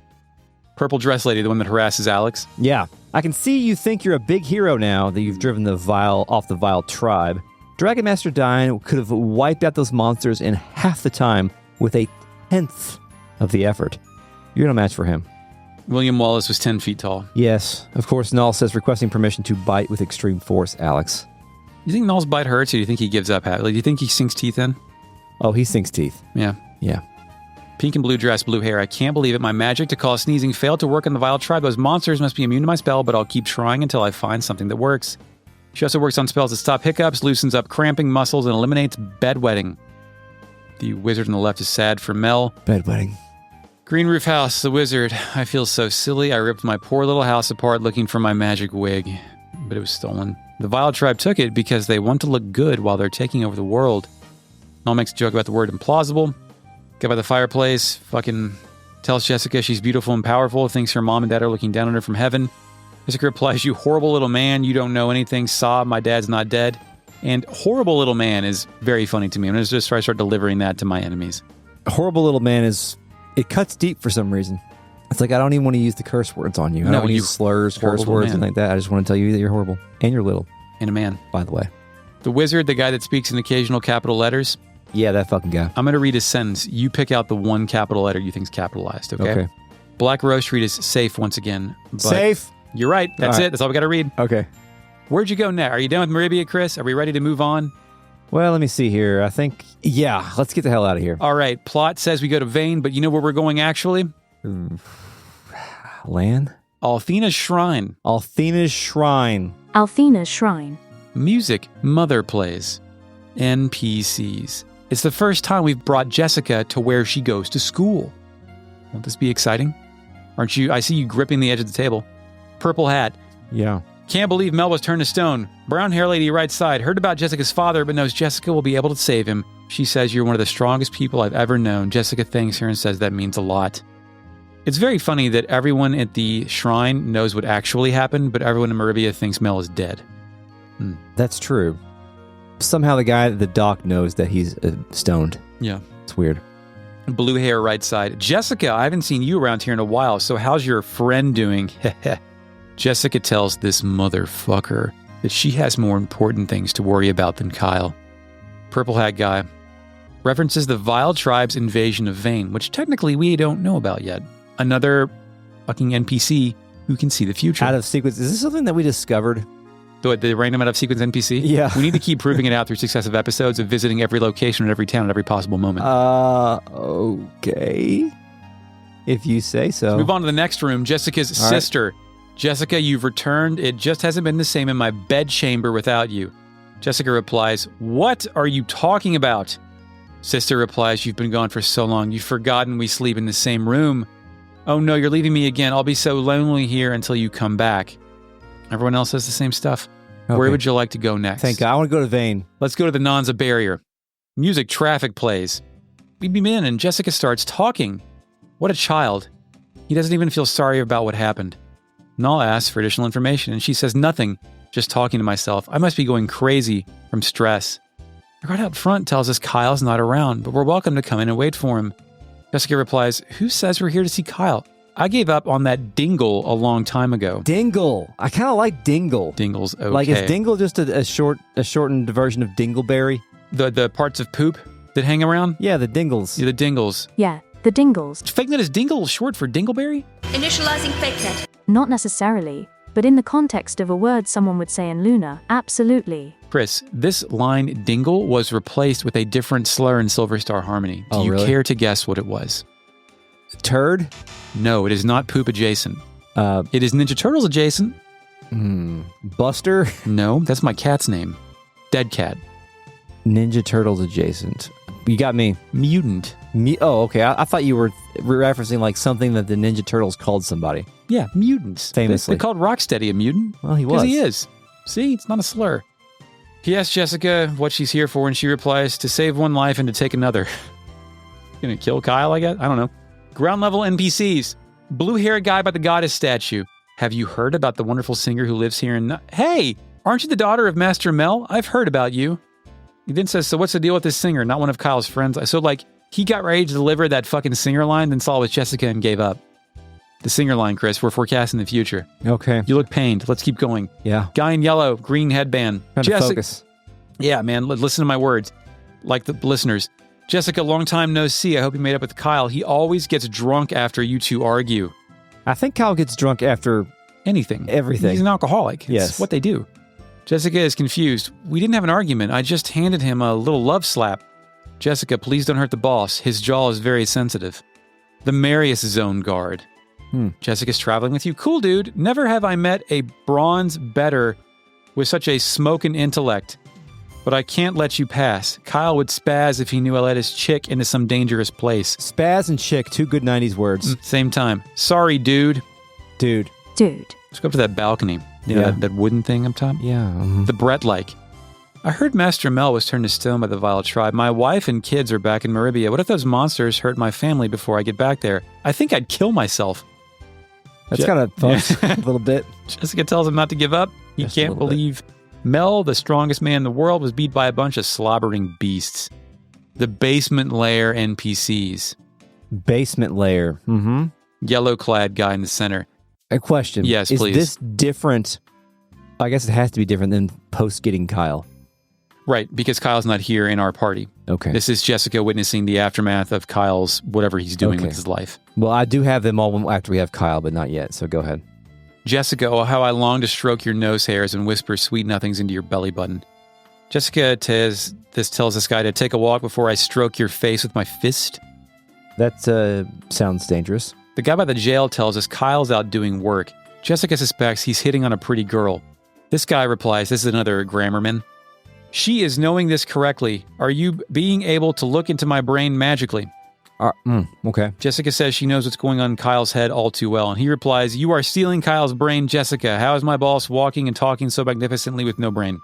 Purple dress lady, the one that harasses Alex. Yeah. I can see you think you're a big hero now that you've driven the Vile off the Vile tribe. Dragon Master Dine could have wiped out those monsters in half the time with 1/10 of the effort. You're no match for him. William Wallace was 10 feet tall. Yes. Of course, Null says requesting permission to bite with extreme force, Alex. You think Null's bite hurts, or do you think he gives up? Do you think he sinks teeth in? Oh, he sinks teeth. Yeah. Pink and blue dress, blue hair. I can't believe it. My magic to cause sneezing failed to work on the Vile tribe. Those monsters must be immune to my spell, but I'll keep trying until I find something that works. She also works on spells that stop hiccups, loosens up cramping muscles, and eliminates bedwetting. The wizard on the left is sad for Mel. Bedwetting. Green Roof House, the wizard. I feel so silly. I ripped my poor little house apart looking for my magic wig, but it was stolen. The Vile tribe took it because they want to look good while they're taking over the world. Null makes a joke about the word implausible. Guy by the fireplace fucking tells Jessica she's beautiful and powerful, thinks her mom and dad are looking down on her from heaven. Jessica replies, you horrible little man, you don't know anything, sob, my dad's not dead. And horrible little man is very funny to me. I'm going to just try to start delivering that to my enemies. Horrible little man it cuts deep for some reason. It's like, I don't even want to use the curse words on you. I don't want to use slurs, curse words, and like that. I just want to tell you that you're horrible. And you're little. And a man. By the way. The wizard, the guy that speaks in occasional capital letters. Yeah, that fucking guy. I'm going to read a sentence. You pick out the one capital letter you think's capitalized, okay? Black Rose Street is safe once again. Safe? You're right. That's it. That's all we got to read. Okay. Where'd you go now? Are you done with Meriba, Chris? Are we ready to move on? Well, let me see here. I think, yeah, let's get the hell out of here. All right. Plot says we go to Vane, but you know where we're going actually? Lann? Althena's Shrine. Althena's Shrine. Althena's Shrine. Music, Mother plays. NPCs. It's the first time we've brought Jessica to where she goes to school. Won't this be exciting? Aren't you? I see you gripping the edge of the table. Purple hat. Yeah. Can't believe Mel was turned to stone. Brown hair lady right side. Heard about Jessica's father, but knows Jessica will be able to save him. She says you're one of the strongest people I've ever known. Jessica thanks her and says that means a lot. It's very funny that everyone at the shrine knows what actually happened, but everyone in Meriba thinks Mel is dead. That's true. Somehow the guy at the dock knows that he's stoned. Yeah. It's weird. Blue hair right side. Jessica, I haven't seen you around here in a while, so how's your friend doing? Jessica tells this motherfucker that she has more important things to worry about than Kyle. Purple hat guy references the Vile tribe's invasion of Vane, which technically we don't know about yet. Another fucking NPC who can see the future. Out of sequence. Is this something that we discovered? The random out of sequence NPC? Yeah. We need to keep proving it out through successive episodes of visiting every location in every town at every possible moment. Okay. If you say so. Let's move on to the next room. Jessica's sister. Right. Jessica, you've returned. It just hasn't been the same in my bedchamber without you. Jessica replies, what are you talking about? Sister replies, you've been gone for so long. You've forgotten we sleep in the same room. Oh no, you're leaving me again. I'll be so lonely here until you come back. Everyone else says the same stuff. Okay. Where would you like to go next? Thank God. I want to go to Vane. Let's go to the Nanza barrier. Music traffic plays. We beam in and Jessica starts talking. What a child. He doesn't even feel sorry about what happened. I'll ask for additional information, and she says nothing, just talking to myself. I must be going crazy from stress. The guard out front tells us Kyle's not around, but we're welcome to come in and wait for him. Jessica replies, who says we're here to see Kyle? I gave up on that dingle a long time ago. Dingle. I kind of like dingle. Dingle's okay. Like, is dingle just a shortened version of dingleberry? The parts of poop that hang around? Yeah, the dingles. Yeah, the dingles. Yeah, the dingles. FakeNet, is dingle short for dingleberry? Initializing FakeNet. Not necessarily, but in the context of a word someone would say in Lunar, absolutely. Chris, this line dingle was replaced with a different slur in Silver Star Harmony. Do you really? care to guess what it was? Turd? No, it is not poop adjacent. It is Ninja Turtles adjacent. Buster? No, that's my cat's name. Dead cat. Ninja Turtles adjacent. You got me. Mutant. Oh, okay. I thought you were referencing like something that the Ninja Turtles called somebody. Yeah, mutants. Famously. They called Rocksteady a mutant. Well, he was. Because he is. See, it's not a slur. He asks Jessica what she's here for, and she replies, to save one life and to take another. Gonna kill Kyle, I guess? I don't know. Ground level NPCs. Blue-haired guy by the goddess statue. Have you heard about the wonderful singer who lives here in... Hey, aren't you the daughter of Master Mel? I've heard about you. He then says, so what's the deal with this singer? Not one of Kyle's friends. So, like, he got ready to deliver that fucking singer line, then saw it was Jessica and gave up. The singer line, Chris. We're forecasting the future. Okay. You look pained. Let's keep going. Yeah. Guy in yellow, green headband. Trying to focus. Yeah, man. Listen to my words. Like the listeners. Jessica, long time no see. I hope you made up with Kyle. He always gets drunk after you two argue. I think Kyle gets drunk after anything. Everything. He's an alcoholic. Yes. It's what they do. Jessica is confused. We didn't have an argument. I just handed him a little love slap. Jessica, please don't hurt the boss. His jaw is very sensitive. The Marius Zone guard. Jessica's traveling with you. Cool, dude. Never have I met a bronze better with such a smokin' intellect. But I can't let you pass. Kyle would spaz if he knew I led his chick into some dangerous place. Spaz and chick, two good 90s words. Same time. Sorry, dude. Dude. Let's go up to that balcony. You know, that wooden thing up top? Yeah. The Brett-like. I heard Master Mel was turned to stone by the Vile Tribe. My wife and kids are back in Meriba. What if those monsters hurt my family before I get back there? I think I'd kill myself. That's kind of fun. A little bit. Jessica tells him not to give up. He can't believe Mel, the strongest man in the world, was beat by a bunch of slobbering beasts. The basement layer NPCs. Basement layer. Mm-hmm. Yellow-clad guy in the center. A question. Yes, is please. Is this different? I guess it has to be different than post getting Kyle. Right, because Kyle's not here in our party. Okay. This is Jessica witnessing the aftermath of Kyle's whatever he's doing with his life. Well, I do have them all after we have Kyle, but not yet, so go ahead. Jessica, oh, how I long to stroke your nose hairs and whisper sweet nothings into your belly button. Jessica tells this guy to take a walk before I stroke your face with my fist. That sounds dangerous. The guy by the jail tells us Kyle's out doing work. Jessica suspects he's hitting on a pretty girl. This guy replies, this is another grammarman. She is knowing this correctly. Are you being able to look into my brain magically? Okay. Jessica says she knows what's going on in Kyle's head all too well, and he replies, you are stealing Kyle's brain, Jessica. How is my boss walking and talking so magnificently with no brain?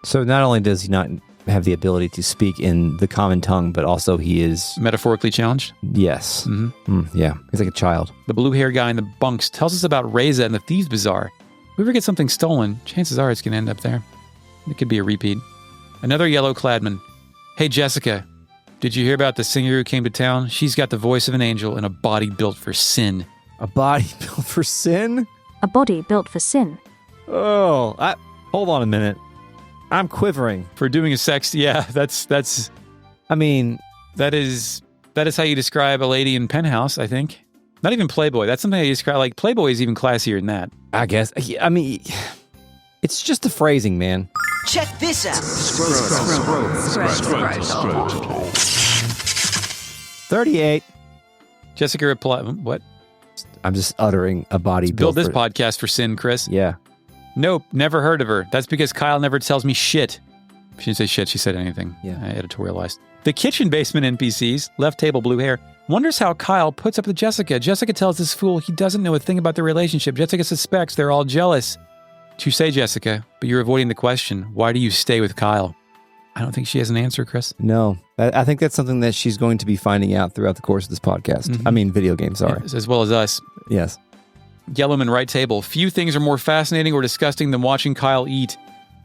So not only does he not have the ability to speak in the common tongue, but also he is... metaphorically challenged? Yes. Yeah. He's like a child. The blue-haired guy in the bunks tells us about Reza and the Thieves' Bazaar. If we ever get something stolen, chances are it's going to end up there. It could be a repeat. Another yellow-clad man. Hey, Jessica, did you hear about the singer who came to town? She's got the voice of an angel and a body built for sin. A body built for sin? A body built for sin. Oh, hold on a minute. I'm quivering. For doing a sex, yeah, that's... I mean... That is how you describe a lady in Penthouse, I think. Not even Playboy. That's something I describe, like, Playboy is even classier than that. I guess. I mean, it's just the phrasing, man. Check this out. 38. Jessica replied, what? I'm just uttering a body built build this podcast for sin, Chris. Yeah. Nope, never heard of her. That's because Kyle never tells me shit. She didn't say shit, she said anything. Yeah. I editorialized. The kitchen basement NPCs, left table, blue hair, wonders how Kyle puts up with Jessica. Jessica tells this fool he doesn't know a thing about the relationship. Jessica suspects they're all jealous. You say, Jessica, but you're avoiding the question. Why do you stay with Kyle? I don't think she has an answer, Chris. No. I think that's something that she's going to be finding out throughout the course of this podcast. I mean, video game, sorry. Yes, as well as us. Yes. Yellowman right table. Few things are more fascinating or disgusting than watching Kyle eat.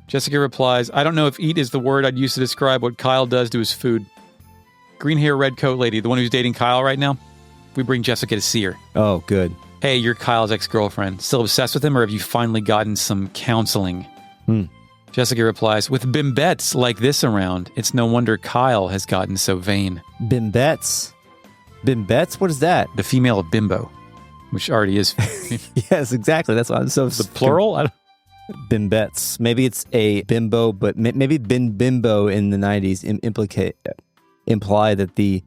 Jessica replies, I don't know if eat is the word I'd use to describe what Kyle does to his food. Green hair, red coat lady, the one who's dating Kyle right now. We bring Jessica to see her. Oh, good. Hey, you're Kyle's ex-girlfriend. Still obsessed with him, or have you finally gotten some counseling? Jessica replies, with bimbettes like this around, it's no wonder Kyle has gotten so vain. Bimbettes? Bimbettes? What is that? The female of bimbo, which already is. Yes, exactly. That's why I'm so... The plural? I don't... Bimbettes. Maybe it's a bimbo, but maybe bimbo in the 90s imply that the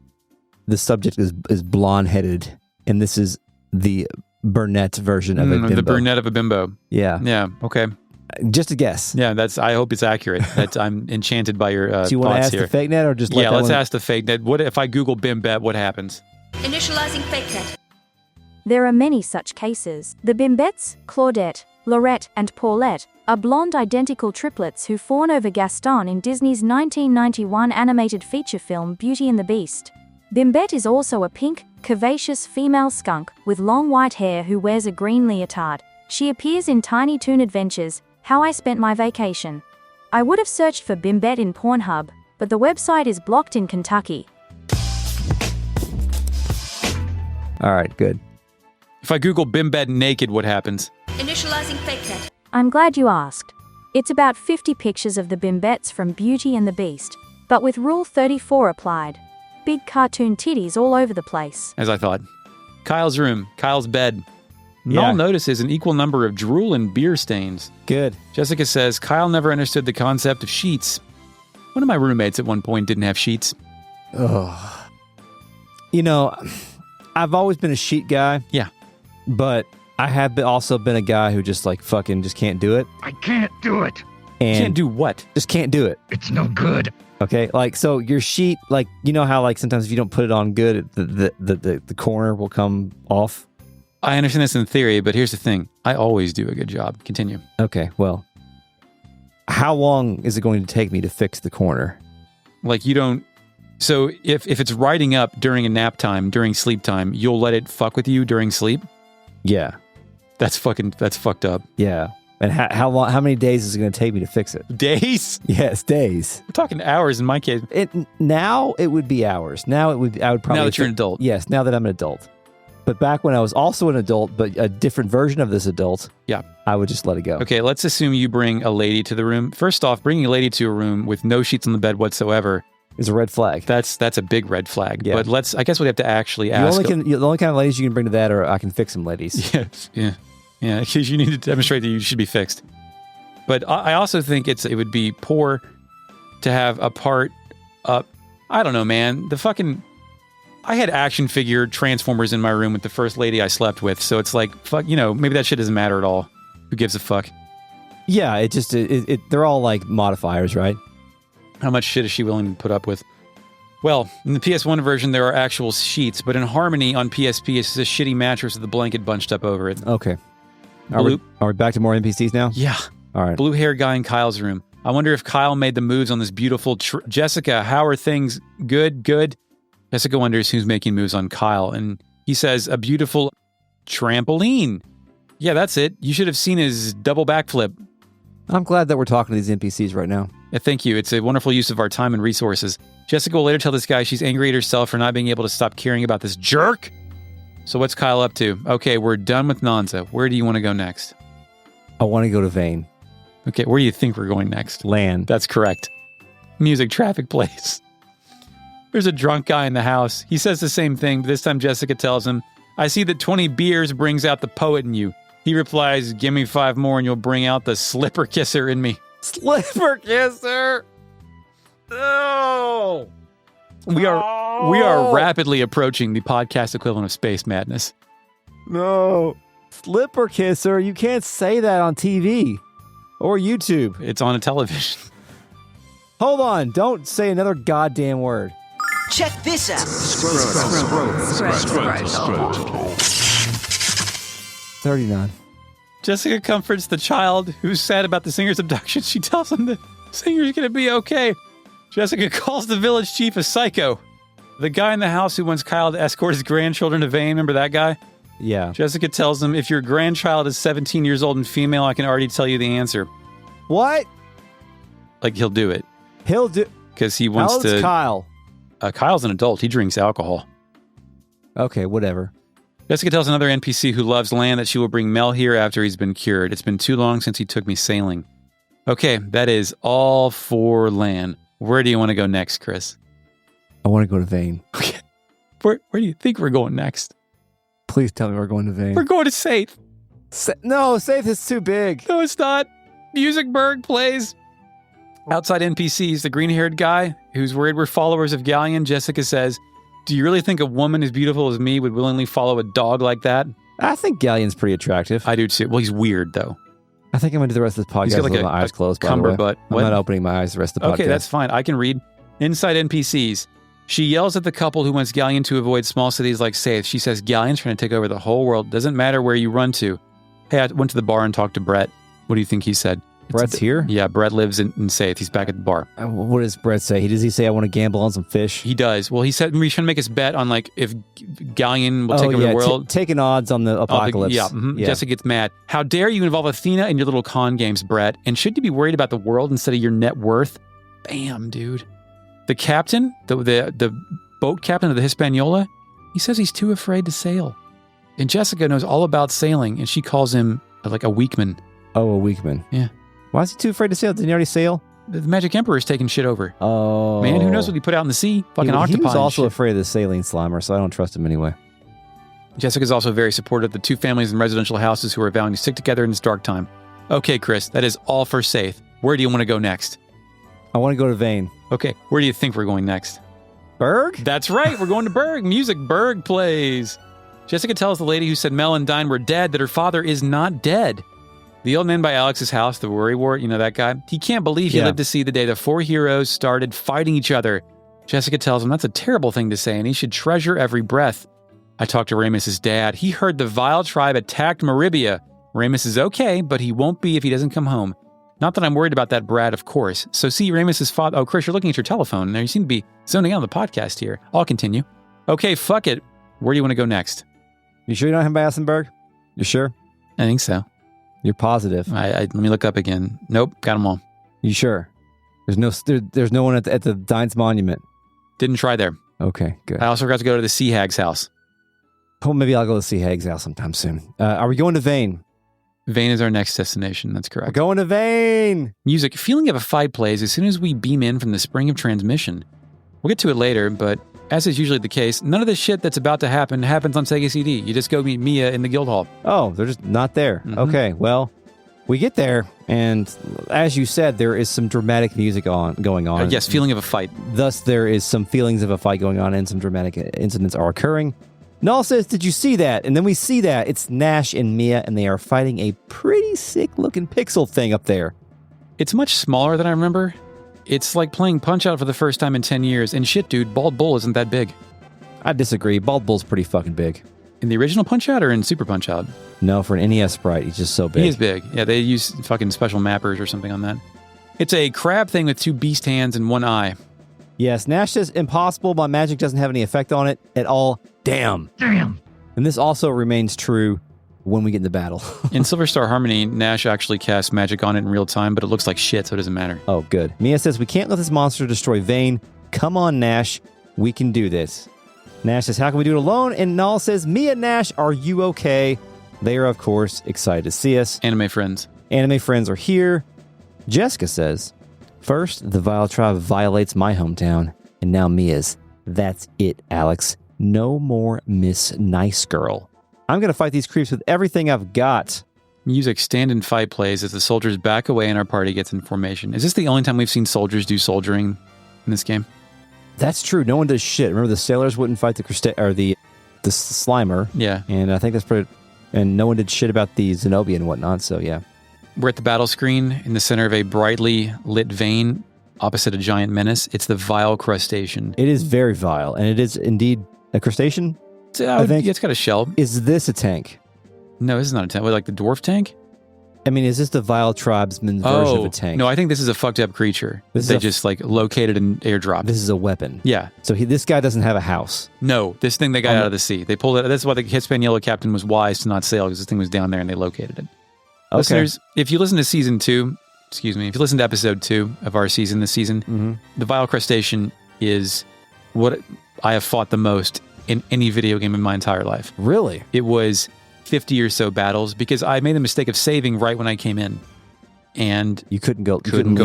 subject is blonde-headed, and this is the brunette version of a bimbo. The brunette of a bimbo. Yeah. Yeah, okay. Just a guess. Yeah, I hope it's accurate. I'm enchanted by your Do you want to ask here. the fake net or just let that let's one... ask the fake net. What if I Google bimbet, what happens? Initializing fake net. There are many such cases. The Bimbettes, Claudette, Laurette, and Paulette are blonde identical triplets who fawn over Gaston in Disney's 1991 animated feature film Beauty and the Beast. Bimbette is also a pink, curvaceous female skunk with long white hair who wears a green leotard. She appears in Tiny Toon Adventures, How I Spent My Vacation. I would have searched for Bimbette in Pornhub, but the website is blocked in Kentucky. All right, good. If I Google bimbet naked, what happens? Initializing fake net. I'm glad you asked. It's about 50 pictures of the Bimbettes from Beauty and the Beast, but with Rule 34 applied. Big cartoon titties all over the place. As I thought. Kyle's room, Kyle's bed. Yeah. Null notices an equal number of drool and beer stains. Good. Jessica says, Kyle never understood the concept of sheets. One of my roommates at one point didn't have sheets. Oh. You know, I've always been a sheet guy. Yeah. But I have also been a guy who just like fucking just can't do it. I can't do it. And Can't do what? just can't do it. It's no good. Okay, like so your sheet, like you know how like sometimes if you don't put it on good, the corner will come off. I understand this in theory, but here's the thing. I always do a good job. Continue. Okay, well, how long is it going to take me to fix the corner? Like you don't... So if it's riding up during a nap time, during sleep time, you'll let it fuck with you during sleep? Yeah, That's fucked up. yeah. And how long? How many days is it going to take me to fix it? Days? Yes, days. We're talking hours in my case. Now it would be hours. Now it would. I would probably. Now that you're an adult. Yes, now that I'm an adult. But back when I was also an adult, but a different version of this adult, Yeah. I would just let it go. Okay, let's assume you bring a lady to the room. First off, bringing a lady to a room with no sheets on the bed whatsoever, It's a red flag. that's a big red flag. Yeah. But I guess we have to actually You ask. the only kind of ladies you can bring to that are I can fix them ladies. Yes, yeah, because you need to demonstrate that you should be fixed. But I also think it would be poor to have a part up. I don't know, man. I had action figure Transformers in my room with the first lady I slept with, so it's like, fuck, maybe that shit doesn't matter at all. Who gives a fuck? Yeah, they're all like modifiers, right? How much shit is she willing to put up with? Well, in the PS1 version, there are actual sheets, but in Harmony on PSP, it's just a shitty mattress with a blanket bunched up over it. Okay. Are we back to more NPCs now? Yeah. All right. Blue hair guy in Kyle's room. I wonder if Kyle made the moves on this beautiful... Jessica, how are things? Good, good. Jessica wonders who's making moves on Kyle, and he says, a beautiful trampoline. Yeah, that's it. You should have seen his double backflip. I'm glad that we're talking to these NPCs right now. Yeah, thank you. It's a wonderful use of our time and resources. Jessica will later tell this guy she's angry at herself for not being able to stop caring about this jerk. So what's Kyle up to? Okay, we're done with Nanza. Where do you want to go next? I want to go to Vane. Okay, where do you think we're going next? Lann. That's correct. Music traffic place. There's a drunk guy in the house. He says the same thing, but this time Jessica tells him, I see that 20 beers brings out the poet in you. He replies, give me 5 more and you'll bring out the slipper kisser in me. Slipper kisser! No! We are rapidly approaching the podcast equivalent of Space Madness. No. Slipper kisser, you can't say that on TV or YouTube. It's on a television. Hold on, don't say another goddamn word. Check this out. 39. Jessica comforts the child who's sad about the singer's abduction. She tells him the singer's going to be okay. Jessica calls the village chief a psycho. The guy in the house who wants Kyle to escort his grandchildren to Vane, remember that guy? Yeah. Jessica tells him, if your grandchild is 17 years old and female, I can already tell you the answer. What? Like, he'll do it. He'll do... Because he wants How old's to... Kyle? Kyle's an adult. He drinks alcohol. Okay, whatever. Jessica tells another NPC who loves Lann that she will bring Mel here after he's been cured. It's been too long since he took me sailing. Okay, that is all for Lann. Where do you want to go next, Chris? I want to go to Vane. Okay. Where do you think we're going next? Please tell me we're going to Vane. We're going to Saith. No, Saith is too big. No, it's not. Music Burg plays. Outside NPCs, the green-haired guy who's worried we're followers of Galleon, Jessica says, do you really think a woman as beautiful as me would willingly follow a dog like that? I think Galleon's pretty attractive. I do too. Well, he's weird, though. I think I'm going to do the rest of this podcast He's got like with my eyes closed, by the way. Cumberbutt. I'm not opening my eyes the rest of the podcast. Okay, that's fine. I can read. Inside NPCs. She yells at the couple who wants Galleon to avoid small cities like Saith. She says, Galleon's trying to take over the whole world. Doesn't matter where you run to. Hey, I went to the bar and talked to Brett. What do you think he said? Brett's here? Yeah, Brett lives in Saith. He's back at the bar. What does Brett say? Does he say, I want to gamble on some fish? He does. Well, he said he's trying to make us bet on, like, if Galleon will take over the world. Taking odds on the apocalypse. Yeah. Jessica gets mad. How dare you involve Althena in your little con games, Brett? And should you be worried about the world instead of your net worth? Bam, dude. The captain, the boat captain of the Hispaniola, he says he's too afraid to sail. And Jessica knows all about sailing, and she calls him, like, a weakman. Oh, a weakman. Yeah. Why is he too afraid to sail? Didn't he already sail? The Magic Emperor's taking shit over. Oh. Man, who knows what he put out in the sea? Fucking octopi. He was also and shit. afraid of the saline slimer, so I don't trust him anyway. Jessica's also very supportive of the two families in residential houses who are vowing to stick together in this dark time. Okay, Chris, that is all for Saith. Where do you want to go next? I want to go to Vane. Okay, where do you think we're going next? Burg? That's right, we're going to Burg. Music Burg plays. Jessica tells the lady who said Mel and Dine were dead that her father is not dead. The old man by Alex's house, the worrywart, you know that guy? He can't believe he lived to see the day the four heroes started fighting each other. Jessica tells him that's a terrible thing to say and he should treasure every breath. I talked to Ramus's dad. He heard the vile tribe attacked Meriba. Ramus is okay, but he won't be if he doesn't come home. Not that I'm worried about that brat, of course. So see Ramus's father. Oh, Chris, you're looking at your telephone. Now you seem to be zoning out on the podcast here. I'll continue. Okay, fuck it. Where do you want to go next? You sure you don't have him by Assenberg? You sure? I think so. You're positive. Let me look up again. Nope, got them all. You sure? There's no one at the Dine's Monument. Didn't try there. Okay, good. I also forgot to go to the Sea Hag's house. Oh, maybe I'll go to Sea Hag's house sometime soon. Are we going to Vane? Vane is our next destination. That's correct. We're going to Vane! Music. Feeling of a Fight plays as soon as we beam in from the spring of transmission. We'll get to it later, but as is usually the case, none of the shit that's about to happen happens on Sega CD. You just go meet Mia in the guild hall. Oh, they're just not there. Mm-hmm. Okay, well, we get there, and as you said, there is some dramatic music going on. Yes, feeling of a fight. Thus, there is some feelings of a fight going on, and some dramatic incidents are occurring. Null says, did you see that? And then we see that. It's Nash and Mia, and they are fighting a pretty sick-looking pixel thing up there. It's much smaller than I remember. It's like playing Punch-Out for the first time in 10 years. And shit, dude, Bald Bull isn't that big. I disagree. Bald Bull's pretty fucking big. In the original Punch-Out or in Super Punch-Out? No, for an NES sprite, he's just so big. He is big. Yeah, they use fucking special mappers or something on that. It's a crab thing with two beast hands and one eye. Yes, Nash says, impossible. My magic doesn't have any effect on it at all. Damn. And this also remains true when we get into battle. In Silver Star Harmony, Nash actually casts magic on it in real time, but it looks like shit, so it doesn't matter. Oh, good. Mia says, we can't let this monster destroy Vane. Come on, Nash. We can do this. Nash says, how can we do it alone? And Null says, Mia and Nash, are you okay? They are, of course, excited to see us. Anime friends. Anime friends are here. Jessica says, first, the Vile Tribe violates my hometown, and now Mia's. That's it, Alex. No more Miss Nice Girl. I'm going to fight these creeps with everything I've got. Music stand and fight plays as the soldiers back away and our party gets in formation. Is this the only time we've seen soldiers do soldiering in this game? That's true. No one does shit. Remember, the sailors wouldn't fight the Slimer. Yeah. And I think that's pretty... And no one did shit about the Zenobia and whatnot, so yeah. We're at the battle screen in the center of a brightly lit vein opposite a giant menace. It's the vile crustacean. It is very vile, and it is indeed a crustacean. I think it's got a shell. Is this a tank? No, this is not a tank. What, like the dwarf tank? I mean, is this the Vile Tribesman's version of a tank? No, I think this is a fucked up creature. They just like located and airdropped. This is a weapon. Yeah. So this guy doesn't have a house. No, this thing they got out of the sea. They pulled it. That's why the Hispan Yellow Captain was wise to not sail, because this thing was down there and they located it. Okay. Listeners, if you listen to if you listen to episode 2 of our season this season, the Vile Crustacean is what I have fought the most in any video game in my entire life. Really? It was 50 or so battles because I made the mistake of saving right when I came in. And you couldn't go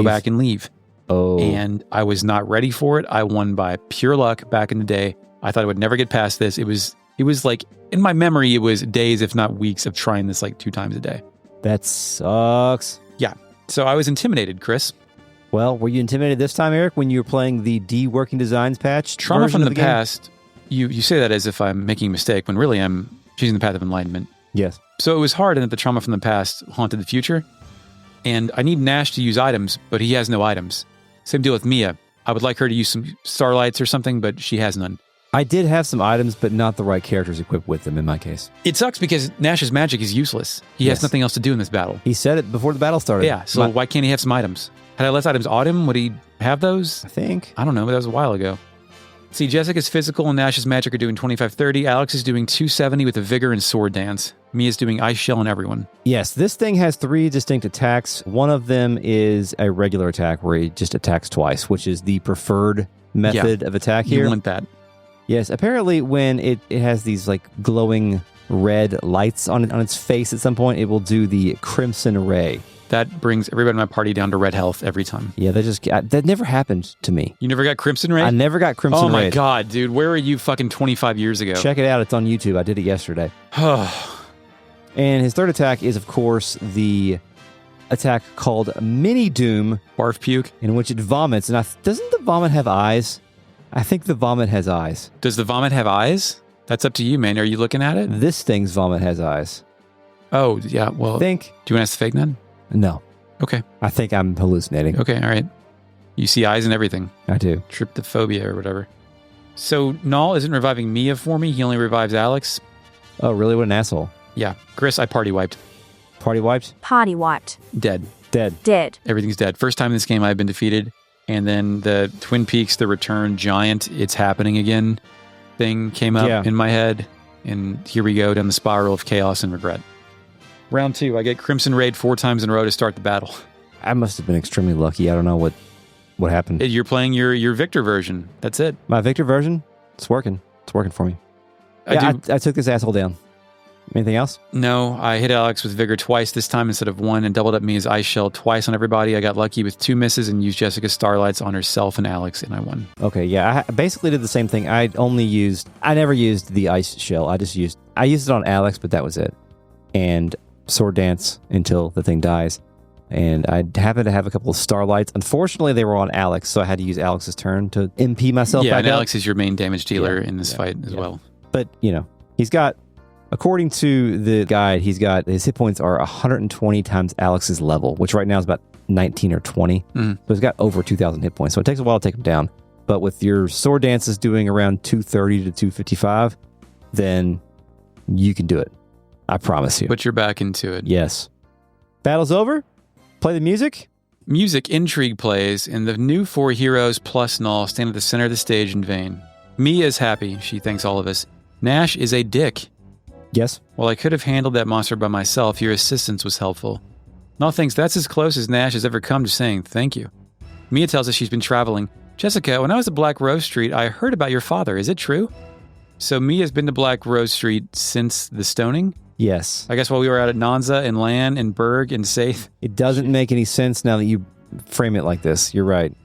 back and leave. Oh. And I was not ready for it. I won by pure luck back in the day. I thought I would never get past this. It was like, in my memory, it was days, if not weeks, of trying this like 2 times a day. That sucks. Yeah. So I was intimidated, Chris. Well, were you intimidated this time, Eric, when you were playing the Working Designs patch? Trauma from the game? past, you say that as if I'm making a mistake, when really I'm choosing the path of enlightenment. Yes. So it was hard in that the trauma from the past haunted the future. And I need Nash to use items, but he has no items. Same deal with Mia. I would like her to use some starlights or something, but she has none. I did have some items, but not the right characters equipped with them in my case. It sucks because Nash's magic is useless. He has nothing else to do in this battle. He said it before the battle started. Yeah, so why can't he have some items? Had I less items on him, would he have those? I think. I don't know, but that was a while ago. See, Jessica's physical and Nash's magic are doing 25-30. Alex is doing 270 with a vigor and sword dance. Mia's doing ice shell on everyone. Yes, this thing has 3 distinct attacks. One of them is a regular attack where he just attacks twice, which is the preferred method of attack here. You want that. Yes, apparently when it has these like glowing red lights on its face at some point, it will do the Crimson Ray. That brings everybody in my party down to red health every time. Yeah, that never happened to me. You never got Crimson Ray? I never got Crimson Ray. Oh my God, dude. Where are you fucking 25 years ago? Check it out. It's on YouTube. I did it yesterday. And his third attack is, of course, the attack called Mini Doom. Barf puke. In which it vomits. And doesn't the vomit have eyes? I think the vomit has eyes. Does the vomit have eyes? That's up to you, man. Are you looking at it? This thing's vomit has eyes. Oh, yeah. Well, do you want to ask the fake then? No. Okay. I think I'm hallucinating. Okay, all right. You see eyes and everything. I do. Tryptophobia or whatever. So Null isn't reviving Mia for me. He only revives Alex. Oh, really? What an asshole. Yeah. Chris, I party wiped. Party wiped? Party wiped. Dead. Dead. Everything's dead. First time in this game I've been defeated. And then the Twin Peaks, the Return Giant, it's happening again thing came up in my head. And here we go down the spiral of chaos and regret. Round 2, I get Crimson Raid 4 times in a row to start the battle. I must have been extremely lucky. I don't know what happened. You're playing your Victor version. That's it. My Victor version? It's working. It's working for me. I took this asshole down. Anything else? No, I hit Alex with Vigor twice this time instead of 1 and doubled up Mia's Ice Shell twice on everybody. I got lucky with 2 misses and used Jessica's Starlights on herself and Alex, and I won. Okay, yeah, I basically did the same thing. I never used the Ice Shell. I used it on Alex, but that was it. And sword dance until the thing dies. And I happened to have a couple of Starlights. Unfortunately, they were on Alex, so I had to use Alex's turn to MP myself back and up. Alex is your main damage dealer in this fight as well. But, he's got, according to the guide, his hit points are 120 times Alex's level, which right now is about 19 or 20. So he's got over 2,000 hit points. So it takes a while to take him down. But with your sword dances doing around 230 to 255, then you can do it. I promise you. But you're back into it. Yes. Battle's over. Play the music. Music intrigue plays, and the new 4 heroes plus Null stand at the center of the stage in Vane. Mia is happy. She thanks all of us. Nash is a dick. Yes. While I could have handled that monster by myself, your assistance was helpful. Null thinks that's as close as Nash has ever come to saying thank you. Mia tells us she's been traveling. Jessica, when I was at Black Rose Street, I heard about your father. Is it true? So Mia's been to Black Rose Street since the stoning? Yes. I guess while we were out at Nanza and Lann and Burg and Saith. It doesn't make any sense now that you frame it like this. You're right.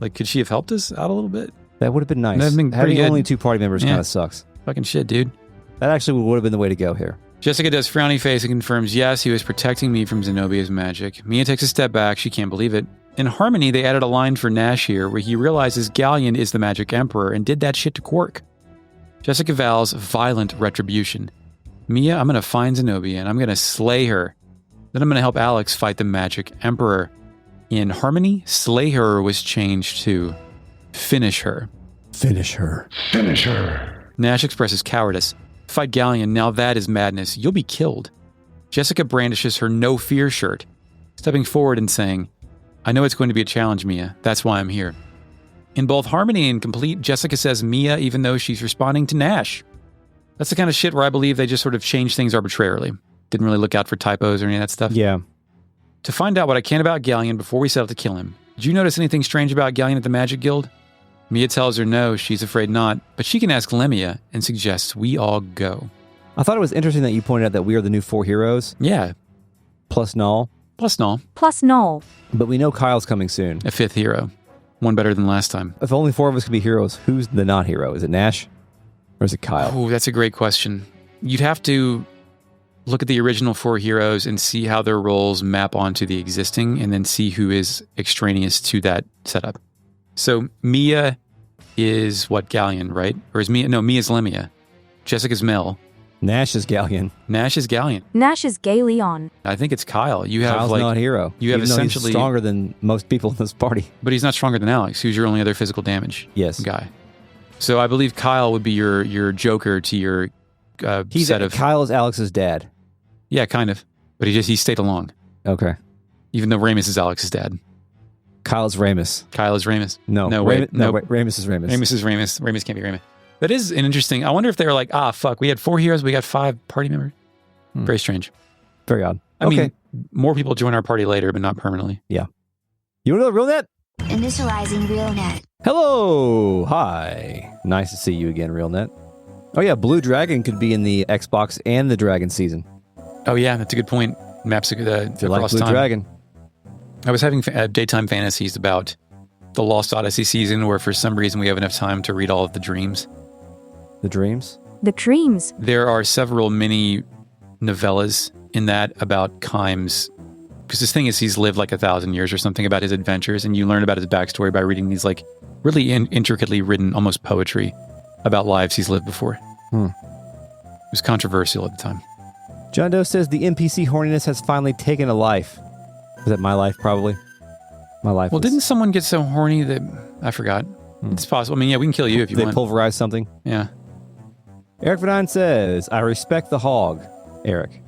Like, could she have helped us out a little bit? That would have been nice. That'd been pretty Having good. only 2 party members kind of sucks. Fucking shit, dude. That actually would have been the way to go here. Jessica does frowny face and confirms, yes, he was protecting me from Zenobia's magic. Mia takes a step back. She can't believe it. In Harmony, they added a line for Nash here where he realizes Galleon is the magic emperor and did that shit to Quark. Jessica vows violent retribution. Mia, I'm going to find Zenobia and I'm going to slay her. Then I'm going to help Alex fight the magic emperor. In Harmony, slay her was changed to finish her. Finish her. Finish her. Nash expresses cowardice. Fight Galleon, now that is madness. You'll be killed. Jessica brandishes her no fear shirt, stepping forward and saying, I know it's going to be a challenge, Mia. That's why I'm here. In both harmony and complete, Jessica says Mia even though she's responding to Nash. That's the kind of shit where I believe they just sort of changed things arbitrarily. Didn't really look out for typos or any of that stuff. Yeah. To find out what I can about Galleon before we set out to kill him, did you notice anything strange about Galleon at the Magic Guild? Mia tells her no, she's afraid not, but she can ask Lemia and suggests we all go. I thought it was interesting that you pointed out that we are the new 4 heroes. Yeah. Plus Null. Plus Null. Plus Noel. But we know Kyle's coming soon. A 5th hero. One better than last time. If only 4 of us could be heroes, who's the not hero? Is it Nash? Or is it Kyle? Oh, that's a great question. You'd have to look at the original 4 heroes and see how their roles map onto the existing, and then see who is extraneous to that setup. So Mia is what, Galleon, right? Or is Mia? No, Mia's Lemia. Jessica's Mel. Nash is Galleon. Nash is Galleon. Nash is Galeon. I think it's Kyle. You have Kyle's like not a hero. you have even though essentially he's stronger than most people in this party. but he's not stronger than Alex, who's your only other physical damage Yes. guy. So I believe Kyle would be your joker to your set of Kyle is Alex's dad. yeah, kind of. But he stayed along, Okay. even though Ramus is Alex's dad. Kyle is Ramus. Kyle is Ramus. No, wait, Ramus is Ramus. Ramus is Ramus. Ramus can't be Ramus. That is an interesting. I wonder if they were like, fuck, we had 4 heroes, we got 5 party members. Very strange. Very odd. I Okay. mean, more people join our party later, but not permanently. You want to know RealNet? Initializing RealNet. Hello. Hi. Nice to see you again, RealNet. Oh yeah, Blue Dragon could be in the Xbox and the Dragon season. Oh yeah, that's a good point. Maps If you like across Blue time. Dragon. I was having daytime fantasies about the Lost Odyssey season where for some reason we have enough time to read all of the dreams. The Dreams? The Dreams. There are several mini novellas in that about Kimes, because this thing is he's lived like 1,000 years or something, about his adventures, and you learn about his backstory by reading these like really intricately written, almost poetry about lives he's lived before. It was controversial at the time. John Doe says the NPC horniness has finally taken a life. Is that my life, probably? My life. Well, didn't someone get so horny that I forgot? It's possible. I mean, yeah, we can kill you if you they want. pulverize something? Yeah. Eric Vadine says, I respect the hog. Eric,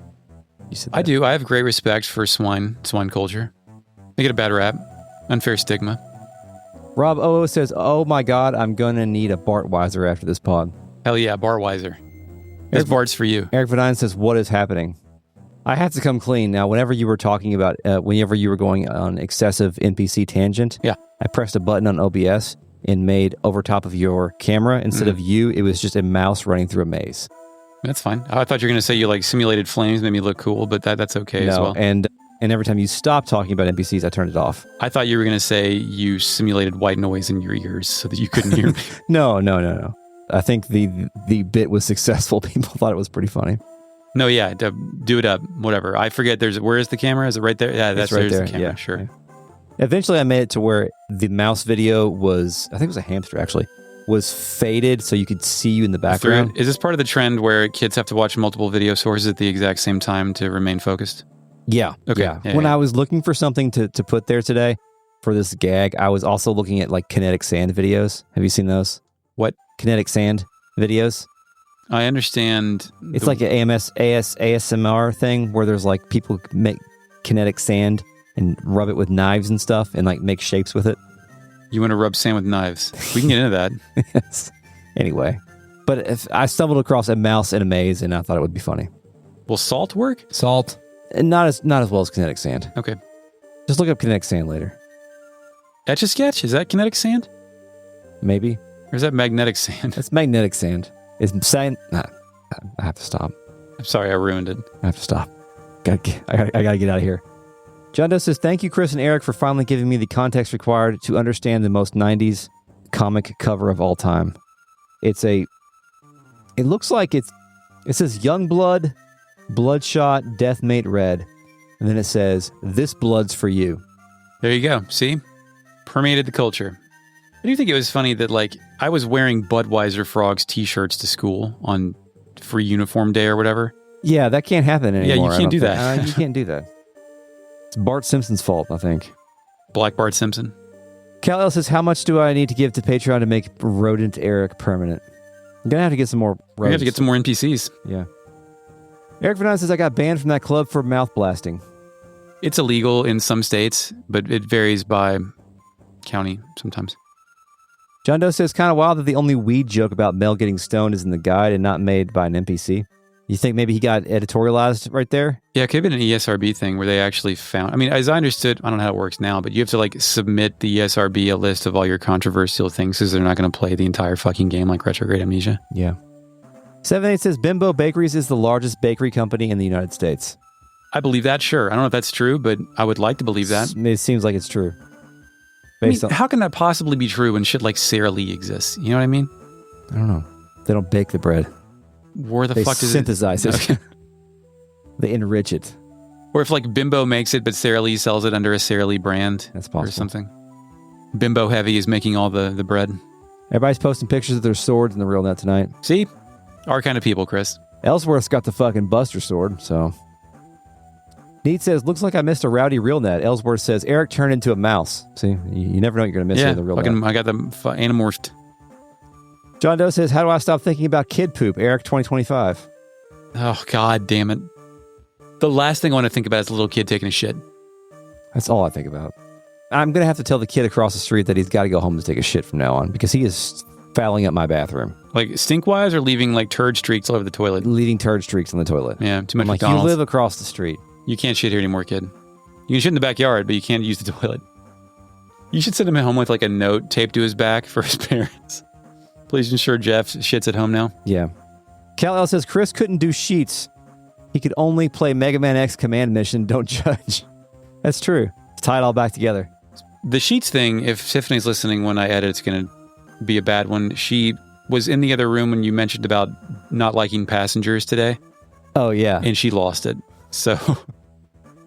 you said that. I do. I have great respect for swine culture. They get a bad rap. Unfair stigma. Rob OO says, oh my God, I'm going to need a Bartweiser after this pod. Hell yeah, Bartweiser. This Bart's for you. Eric Vadine says, what is happening? I have to come clean. Now, whenever you were talking about, whenever you were going on excessive NPC tangent, Yeah. I pressed a button on OBS and made over top of your camera, instead of you, it was just a mouse running through a maze. That's fine. I thought you were going to say you like simulated flames, made me look cool, but that's okay as well. and every time you stop talking about NPCs, I turned it off. I thought you were going to say you simulated white noise in your ears so that you couldn't hear me. No. I think the bit was successful. People thought it was pretty funny. No, yeah, do it up, whatever. I forget. Where is the camera? Is it right there? Yeah, that's right there's there. the camera. Yeah, Sure. yeah. Eventually, I made it to where the mouse video was, I think it was a hamster actually, was faded so you could see you in the background. Is this part of the trend where kids have to watch multiple video sources at the exact same time to remain focused? Yeah. Okay. Yeah. When I was looking for something to put there today for this gag, I was also looking at like kinetic sand videos. Have you seen those? What? Kinetic sand videos. I understand. It's like an ASMR thing where there's like people make kinetic sand and rub it with knives and stuff and like make shapes with it. You want to rub sand with knives. We can get into that. Yes. Anyway, but if I stumbled across a mouse in a maze and I thought it would be funny. Will salt work? Salt. And not as well as kinetic sand. Okay. Just look up kinetic sand later. Etch-a-sketch? Is that kinetic sand? Maybe. Or is that magnetic sand? It's magnetic sand. It's sand. Nah, I have to stop. I'm sorry, I ruined it. I have to stop. I gotta get out of here. John Doe says, thank you, Chris and Eric, for finally giving me the context required to understand the most 90s comic cover of all time. It looks like it says Youngblood, Bloodshot, Deathmate Red. And then it says, this blood's for you. There you go. See? Permeated the culture. I do think it was funny that, like, I was wearing Budweiser Frogs t-shirts to school on free uniform day or whatever. Yeah, that can't happen anymore. Yeah, you can't do that. You can't do that. It's Bart Simpson's fault, I think. Black Bart Simpson. Cal L says, how much do I need to give to Patreon to make Rodent Eric permanent? I'm going to have to get some more rodents. We have to get some more NPCs. Yeah. Eric Fernandez says, I got banned from that club for mouth blasting. It's illegal in some states, but it varies by county sometimes. John Doe says, kind of wild that the only weed joke about Mel getting stoned is in the guide and not made by an NPC. You think maybe he got editorialized right there? Yeah, it could have been an ESRB thing where they actually found... I mean, as I understood, I don't know how it works now, but you have to like submit the ESRB a list of all your controversial things because they're not going to play the entire fucking game like Retrograde Amnesia. Yeah. 7-8 says, Bimbo Bakeries is the largest bakery company in the United States. I believe that, sure. I don't know if that's true, but I would like to believe that. It seems like it's true. How can that possibly be true when shit like Sara Lee exists? You know what I mean? I don't know. They don't bake the bread. Where the they fuck does it... synthesize it? Okay. They enrich it. Or if like Bimbo makes it, but Sara Lee sells it under a Sara Lee brand. That's possible. Or something. Bimbo Heavy is making all the bread. Everybody's posting pictures of their swords in the real net tonight. See? Our kind of people, Chris. Ellsworth's got the fucking Buster sword, so... Neat says, looks like I missed a rowdy real net. Ellsworth says, Eric turned into a mouse. See, you never know what you're going to miss in the real net. I got them animorphed. John Doe says, how do I stop thinking about kid poop? Eric 2025. Oh, God damn it. The last thing I want to think about is a little kid taking a shit. That's all I think about. I'm going to have to tell the kid across the street that he's got to go home to take a shit from now on because he is fouling up my bathroom. Like stink-wise or leaving like turd streaks all over the toilet? Leaving turd streaks on the toilet. Yeah, too much like, McDonald's. You live across the street. You can't shit here anymore, kid. You can shit in the backyard, but you can't use the toilet. You should send him home with like a note taped to his back for his parents. Please ensure Jeff shits at home now. Yeah. Cal L says, Chris couldn't do sheets. He could only play Mega Man X Command Mission. Don't judge. That's true. Let's tie it all back together. The sheets thing, if Tiffany's listening when I edit, it's going to be a bad one. She was in the other room when you mentioned about not liking passengers today. Oh, yeah. And she lost it. So...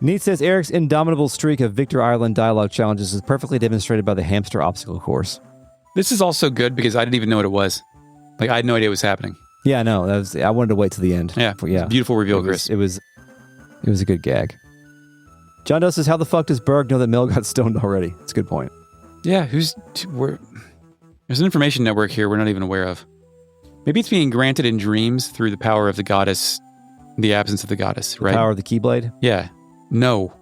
Neat says, Eric's indomitable streak of Victor Ireland dialogue challenges is perfectly demonstrated by the hamster obstacle course. This is also good because I didn't even know what it was. Like, I had no idea what was happening. Yeah, no, I wanted to wait till the end. Yeah, beautiful reveal, Chris. It was a good gag. John Doe says, how the fuck does Burg know that Mel got stoned already? It's a good point. Yeah, there's an information network here we're not even aware of. Maybe it's being granted in dreams through the power of the goddess, the absence of the goddess, right? The power of the Keyblade? Yeah. No.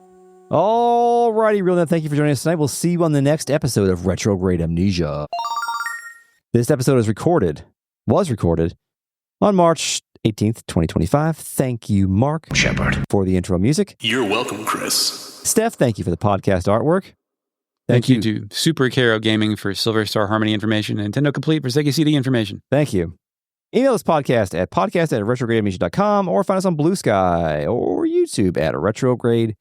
Alrighty, RealNet, thank you for joining us tonight. We'll see you on the next episode of Retrograde Amnesia. This episode was recorded on March 18th, 2025. Thank you, Mark Shepard, for the intro music. You're welcome, Chris. Steph, thank you for the podcast artwork. Thank you to Super Caro Gaming for Silver Star Harmony information and Nintendo Complete for Sega CD information. Thank you. Email this podcast at podcast@retrogradeamnesia.com or find us on Bluesky or YouTube at Retrograde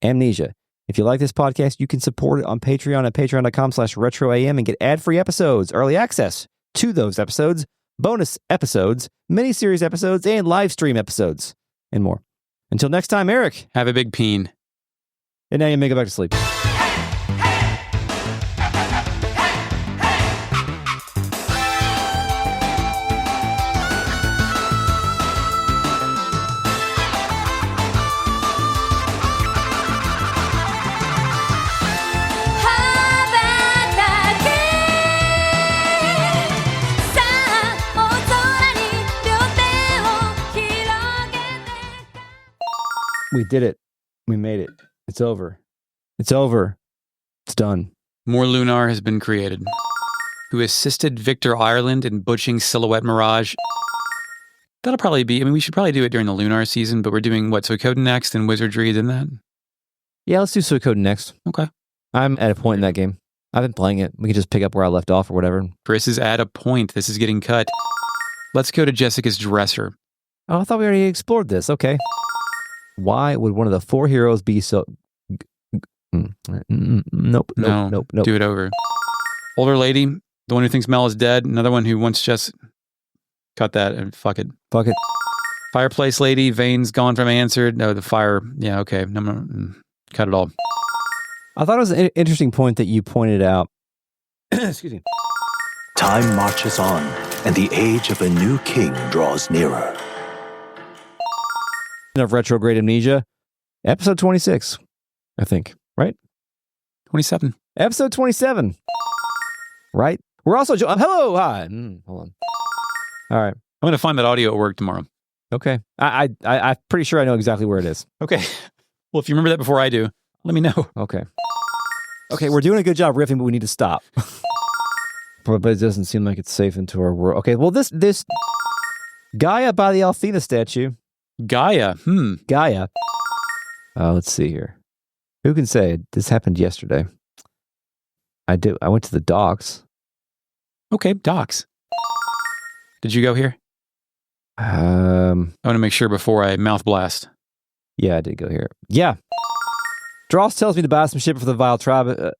Amnesia. If you like this podcast, you can support it on Patreon at patreon.com/retroam and get ad-free episodes, early access to those episodes, bonus episodes, mini-series episodes, and live stream episodes, and more. Until next time, Eric. Have a big peen. And now you may go back to sleep. We did it. We made it. It's over. It's over. It's done. More Lunar has been created. Who assisted Victor Ireland in butching Silhouette Mirage. That'll probably be... I mean, we should probably do it during the Lunar season, but we're doing, what, Suikoden next and Wizardry, isn't that? Yeah, let's do Suikoden next. Okay. I'm at a point in that game. I've been playing it. We can just pick up where I left off or whatever. Chris is at a point. This is getting cut. Let's go to Jessica's dresser. Oh, I thought we already explored this. Okay. Why would one of the four heroes be so... Nope. Do it over. Older lady, the one who thinks Mel is dead. Another one who wants just... Cut that and fuck it. Fuck it. Fireplace lady, Vane's gone from answered. No, the fire... Yeah, okay. No, cut it all. I thought it was an interesting point that you pointed out. Excuse me. Time marches on, and the age of a new king draws nearer. Of Retrograde Amnesia, episode 26, I think, right? 27. Episode 27, right? We're also... hello, hi. Hold on. All right. I'm going to find that audio at work tomorrow. Okay. I'm pretty sure I know exactly where it is. Okay. Well, if you remember that before I do, let me know. Okay. Okay, we're doing a good job riffing, but we need to stop. But it doesn't seem like it's safe into our world. Okay, well, this Gaia by the Althena statue. Gaia. Gaia. Let's see here. Who can say it? This happened yesterday? I went to the docks. Okay, docks. Did you go here? I want to make sure before I mouth blast. Yeah, I did go here. Yeah. Dross tells me to buy some shit for the Vile Tribe.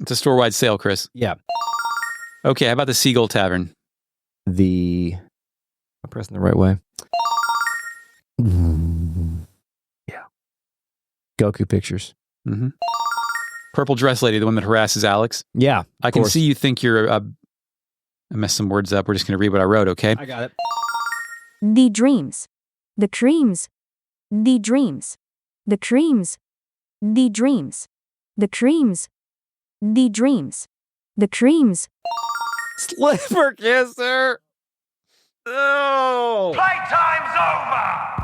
It's a store-wide sale, Chris. Yeah. Okay, how about the Seagull Tavern? I'm pressing the right way. Yeah. Goku pictures. Mm-hmm. Purple dress lady, the one that harasses Alex. Yeah. I can see you think you're I messed some words up. We're just going to read what I wrote, okay? I got it. The dreams. The creams. The dreams. The creams. The dreams. The creams. The dreams. The creams. Sliver kisser. Oh. Playtime's over!